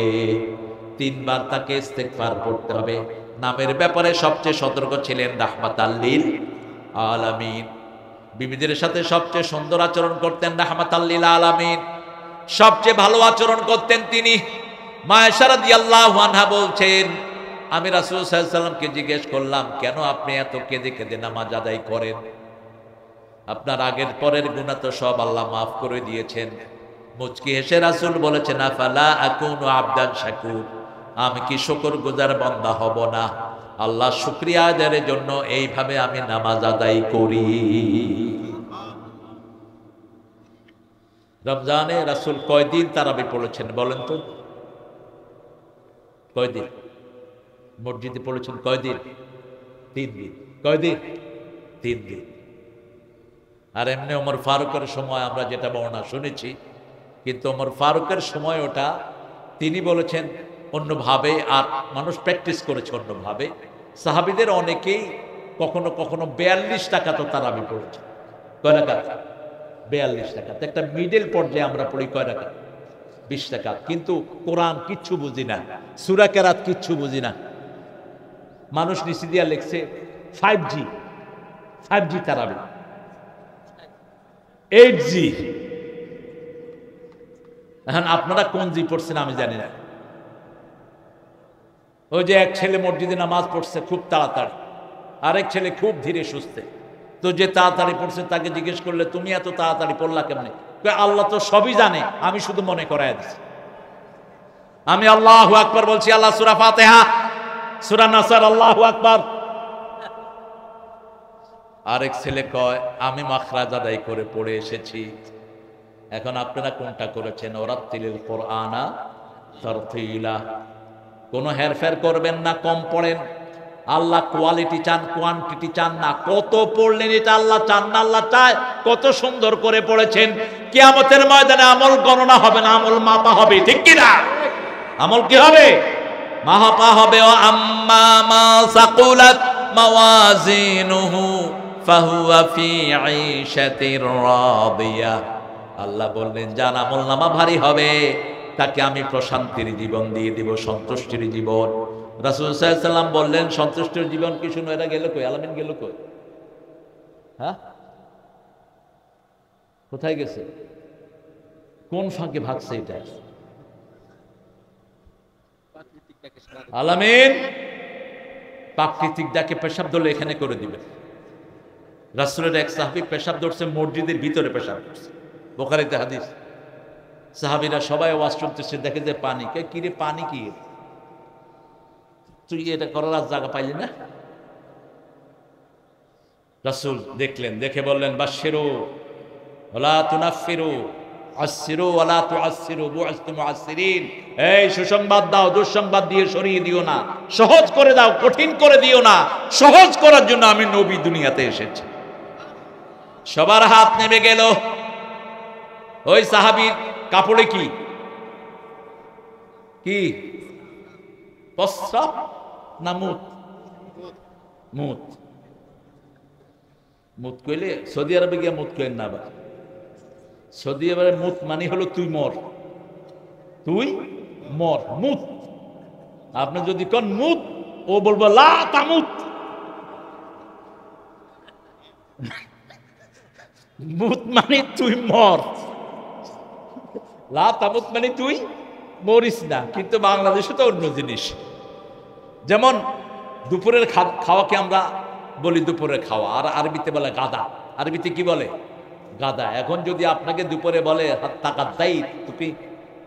3 বার তাকে ইস্তেগফার করতে হবে। নামের ব্যাপারে সবচেয়ে সতর্ক ছিলেন রাহমাতাল লিল আলামিন। বিবিদের সাথে সবচেয়ে সুন্দর আচরণ করতেন রাহমাতাল লিল আলামিন। সবচেয়ে ভালো আচরণ করতেন তিনি। মা আয়েশা রাদিয়াল্লাহু আনহা বলছেন আমি রাসূল সাল্লাল্লাহু আলাইহি ওয়াসাল্লামকে জিজ্ঞেস করলাম কেন আপনি এত কেঁদে কেঁদে নামাজ আদায় করেন? আপনার আগের পরের গুনাহ তো সব আল্লাহ মাফ করে দিয়েছেন, মুচকি হেসে রাসূল বলেছেন, আফালা আকুনু আবদান শাকুর, আমি কি শুকরগুজার বান্দা হব না? আল্লাহ শুকরিয়া আদায়ের জন্য এইভাবে আমি নামাজ আদায় করি। রমজানে রাসূল কয়দিন তারাবি পড়েছেন বলেন তো? কয়দিন মসজিদে পড়েছেন? কয়দিন? 3 দিন। কয়দিন? 3 দিন। আর এমনি ওমর ফারুকের সময় আমরা যেটা বর্ণনা শুনেছি, কিন্তু ওমর ফারুকের সময় ওটা তিনি বলেছেন অন্যভাবে, আর মানুষ প্র্যাকটিস করেছে অন্যভাবে। সাহাবীদের অনেকেই কখনো কখনো 42 টাকা তো তারাবি পড়েছে। কয় রাকাত? 42 টাকা। একটা মিডল পর্যায়ে আমরা পড়ি কয় রাকাত? 20 টাকা। কিন্তু কোরআন কিচ্ছু বুঝি না, সূরা কেরাত কিচ্ছু বুঝি না। মানুষ নিচে দিয়া লিখছে 5G তারাবি, 8G। এখন আপনারা কোন জি পড়ছেন আমি জানি না। ওই যে এক ছেলে মসজিদে নামাজ পড়ছে খুব তাড়াতাড়ি, আরেক ছেলে খুব ধীরে সুস্থে। তো যে তাড়াতাড়ি পড়ছে তাকে জিজ্ঞেস করলে তুমি এত তাড়াতাড়ি পড়লা কেমনে? আল্লাহ তো সবই জানে, আমি শুধু মনে করায় দিচ্ছি। আমি আল্লাহু আকবার বলছি, আল্লাহ সূরা ফাতিহা, সূরা নাসর, আল্লাহু আকবার। আরেক ছেলে কয় আমি মাখরাজ আদায় করে পড়ে এসেছি। এখন আপনারা কোনটা করেছেন? ওরাত্তিলিল কুরআনা তারতিলা। কোনো হেরফের করবেন না, কম পড়েন। আল্লাহ কোয়ালিটি চান, কোয়ান্টিটি চান না। কত পড়লেন এটা আল্লাহ চান না, আল্লাহ চায় কত সুন্দর করে পড়েছেন। কিয়ামতের ময়দানে আমল গণনা হবে না, আমল মাপা হবে, ঠিক কি না? আমল কি হবে? মাপা হবে। ও আম্মা মা সাকুলাত মাওয়াজিনুহু ফাহুয়া ফি আইশাতির রাদিয়া। আল্লাহ বললেন যার আমল নামা ভারী হবে তাকে আমি প্রশান্তির জীবন দিয়ে দিব, সন্তুষ্টির জীবন। রাসূল সাল্লাল্লাহু আলাইহি ওয়াসাল্লাম বললেন সন্তুষ্টির জীবন কি? শুনো, এরা গেল কই? আলামিন গেল কই? হ্যাঁ, কোথায় গেছে? কোন ফাঁকে ভাগছে এটা? আলামিন প্রাকৃতিক ডাকে পেশাব ধরলে এখানে করে দিবেন। রাসূলের এক সাহাবী পেশাব ধরছে, মসজিদের ভিতরে পেশাব করছে, বুখারীতে হাদিস। সাহাবীরা সবাই ওয়াজ শুনতেছে, দেখে যে পানি। কে কি রে, পানি কি? তুই এটা করার আর জায়গা পাইলি না? রাসূল দেখলেন, দেখে বললেন বাশশিরু ওয়ালা তুনাফফিরু, আশশিরু ওয়ালা তুআসসিরু, বু'আসতু মুআসসিরিন। এই সুসংবাদ দাও, দুঃসংবাদ দিয়ে সরিয়ে দিও না। সহজ করে দাও, কঠিন করে দিও না। সহজ করার জন্য আমি নবী দুনিয়াতে এসেছি। সবার হাত নেমে গেল। ওই সাহাবীর কাপড়ে কি কি? প্রস্রাব না মুত? মুত। মুত কইলে সৌদি আরবে গিয়ে মুত কইেন না। আবার সৌদি আরবে মুত মানে হলো তুই মর, তুই মর, মুত। আপনি যদি কোন মুত, ও বলবো লা তামুত। মুত মানে তুই মর, লা তামুত মানে তুই মরিস না। কিন্তু বাংলাদেশে তো অন্য জিনিস। যেমন দুপুরের খাওয়াকে আমরা বলি দুপুরের খাওয়া, আর আরবিতে বলে গাদা। আরবিতে কি বলে? গাদা। এখন যদি আপনাকে দুপুরে বলে তাকাদ্দাই,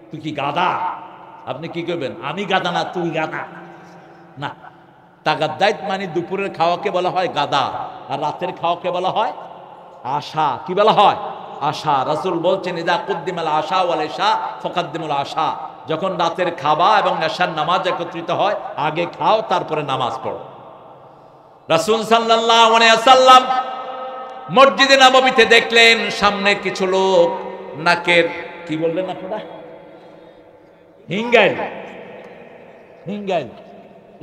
তুই কি গাদা, আপনি কি করবেন? আমি গাদা না, তুই গাদা না। তাকাদ্দাই মানে দুপুরের খাওয়াকে বলা হয় গাদা, আর রাতের খাওয়াকে বলা হয় আশা। কি বলা হয়? আশা। রাসূল বলছেন ইদা কুদ্দিমাল আশা ওয়াল ইশা ফাকাদ্দিমুল আশা। যখন রাতের খাওয়া এবং এশার নামাজ একত্রিত হয়, আগে খাও তারপরে নামাজ পড়ো। রাসূল সাল্লাল্লাহু আলাইহি ওয়াসাল্লাম মসজিদে নববীতে দেখলেন সামনে কিছু লোক নাকের কি বললেন আপনারা? হিঙ্গাইল। হিঙ্গাইল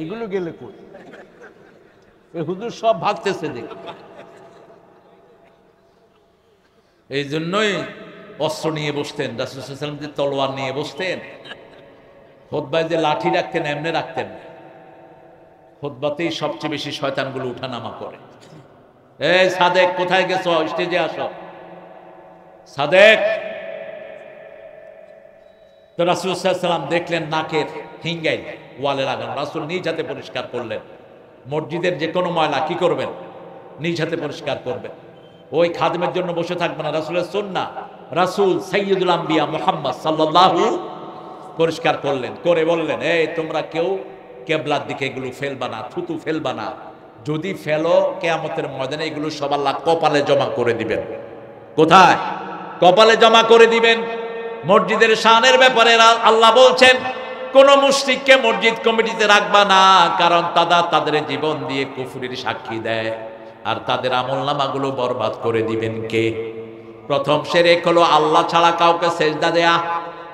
এগুলো গেলে কই? এই হুজুর সব ভাগতেছে দেখ। এই জন্যই অস্ত্র নিয়ে বসতেন রাসূল সাল্লাল্লাহু আলাইহি ওয়াসাল্লাম, যে তলোয়ার নিয়ে বসতেন। খুতবায় যে লাঠি রাখতেন এমনি রাখতেন। খুতবাতেই সবচেয়ে বেশি শয়তানগুলো উঠানামা করে। এই সাদেক কোথায় গেছো? স্টেজে আসো সাদেক। তো রাসূল সাল্লাল্লাহু আলাইহি ওয়াসাল্লাম দেখলেন নাকের হিঙ্গাইল ওয়ালে লাগানো। রাসূল নিজ হাতে পরিষ্কার করলেন। মসজিদের যে কোনো ময়লা কি করবেন? নিজ হাতে পরিষ্কার করবেন। ওই খাদেমের জন্য বসে থাকবে না, রাসূলের সুন্নাহ। রাসূল সাইয়্যিদুল আম্বিয়া মুহাম্মদ সাল্লাল্লাহু পরিষ্কার করলেন, করে বললেন, এই তোমরা কেউ কিবলার দিকে এগুলো ফেলবা না, থুতু ফেলবা না। যদি ফেলো কিয়ামতের ময়দানে এগুলো সব আল্লাহ কপালে জমা করে দিবেন। কোথায়? কপালে জমা করে দিবেন। মসজিদের শানের ব্যাপারে আল্লাহ বলছেন, কোন মুশরিককে মসজিদ কমিটিতে রাখবা না, কারণ তাদের জীবন দিয়ে কুফরির সাক্ষী দেয়, আর তাদের আমলনামাগুলো বরবাদ করে দিবেন কে? প্রথম শিরক হলো আল্লাহ ছাড়া কাউকে সেজদা দেয়া।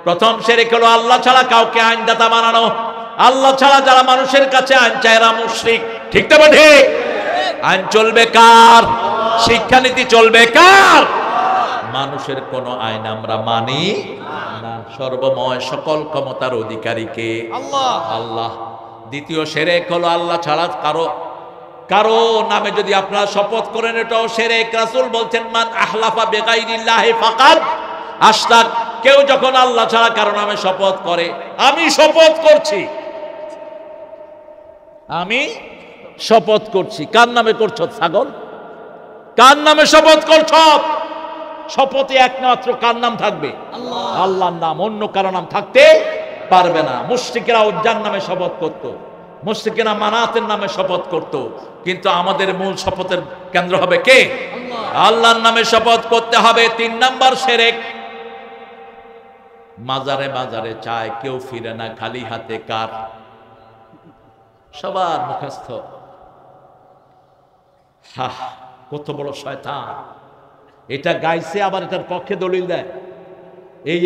প্রথম শিরক হলো আল্লাহ ছাড়া কাউকে আইনদাতা বানানো। আল্লাহ ছাড়া যারা মানুষের কাছে আইন চায় এরা মুশরিক। ঠিক তো ঠিক? আইন চলবে কার? শিক্ষানীতি চলবে কার? মানুষের কোন আইন আমরা মানি না। সর্বময় সকল ক্ষমতার অধিকারীকে আল্লাহ। দ্বিতীয় শিরক হলো আল্লাহ ছাড়া কারো নামে যদি আপনারা শপথ করেন, এটাও শিরক। রাসূল বলছেন, মান আহলাফা বিগাইরিল্লাহি ফাকাদ আশরাক। কেউ যখন আল্লাহ ছাড়া কারো নামে শপথ করে, আমি শপথ করছি, আমি শপথ করছি। কার নামে করছো ছাগল? কার নামে শপথ করছো? শপথে একমাত্র কার নাম থাকবে? আল্লাহর নাম, অন্য কারো নাম থাকতে পারবে না। মুশরিকরা উজ্জার নামে শপথ করত, মুশরিকরা মানাতের নামে শপথ করত, কিন্তু আমাদের মূল শপথের কেন্দ্র হবে কে? আল্লাহর নামে শপথ করতে হবে। 3 নাম্বার শিরক, মাজারে মাজারে চায়, কেউ ফিরে না খালি হাতে। কার? সবার মুখস্থ। কত বড় শয়তান! এটা গাইছে, আবার এটার পক্ষে দলিল দেয়। এই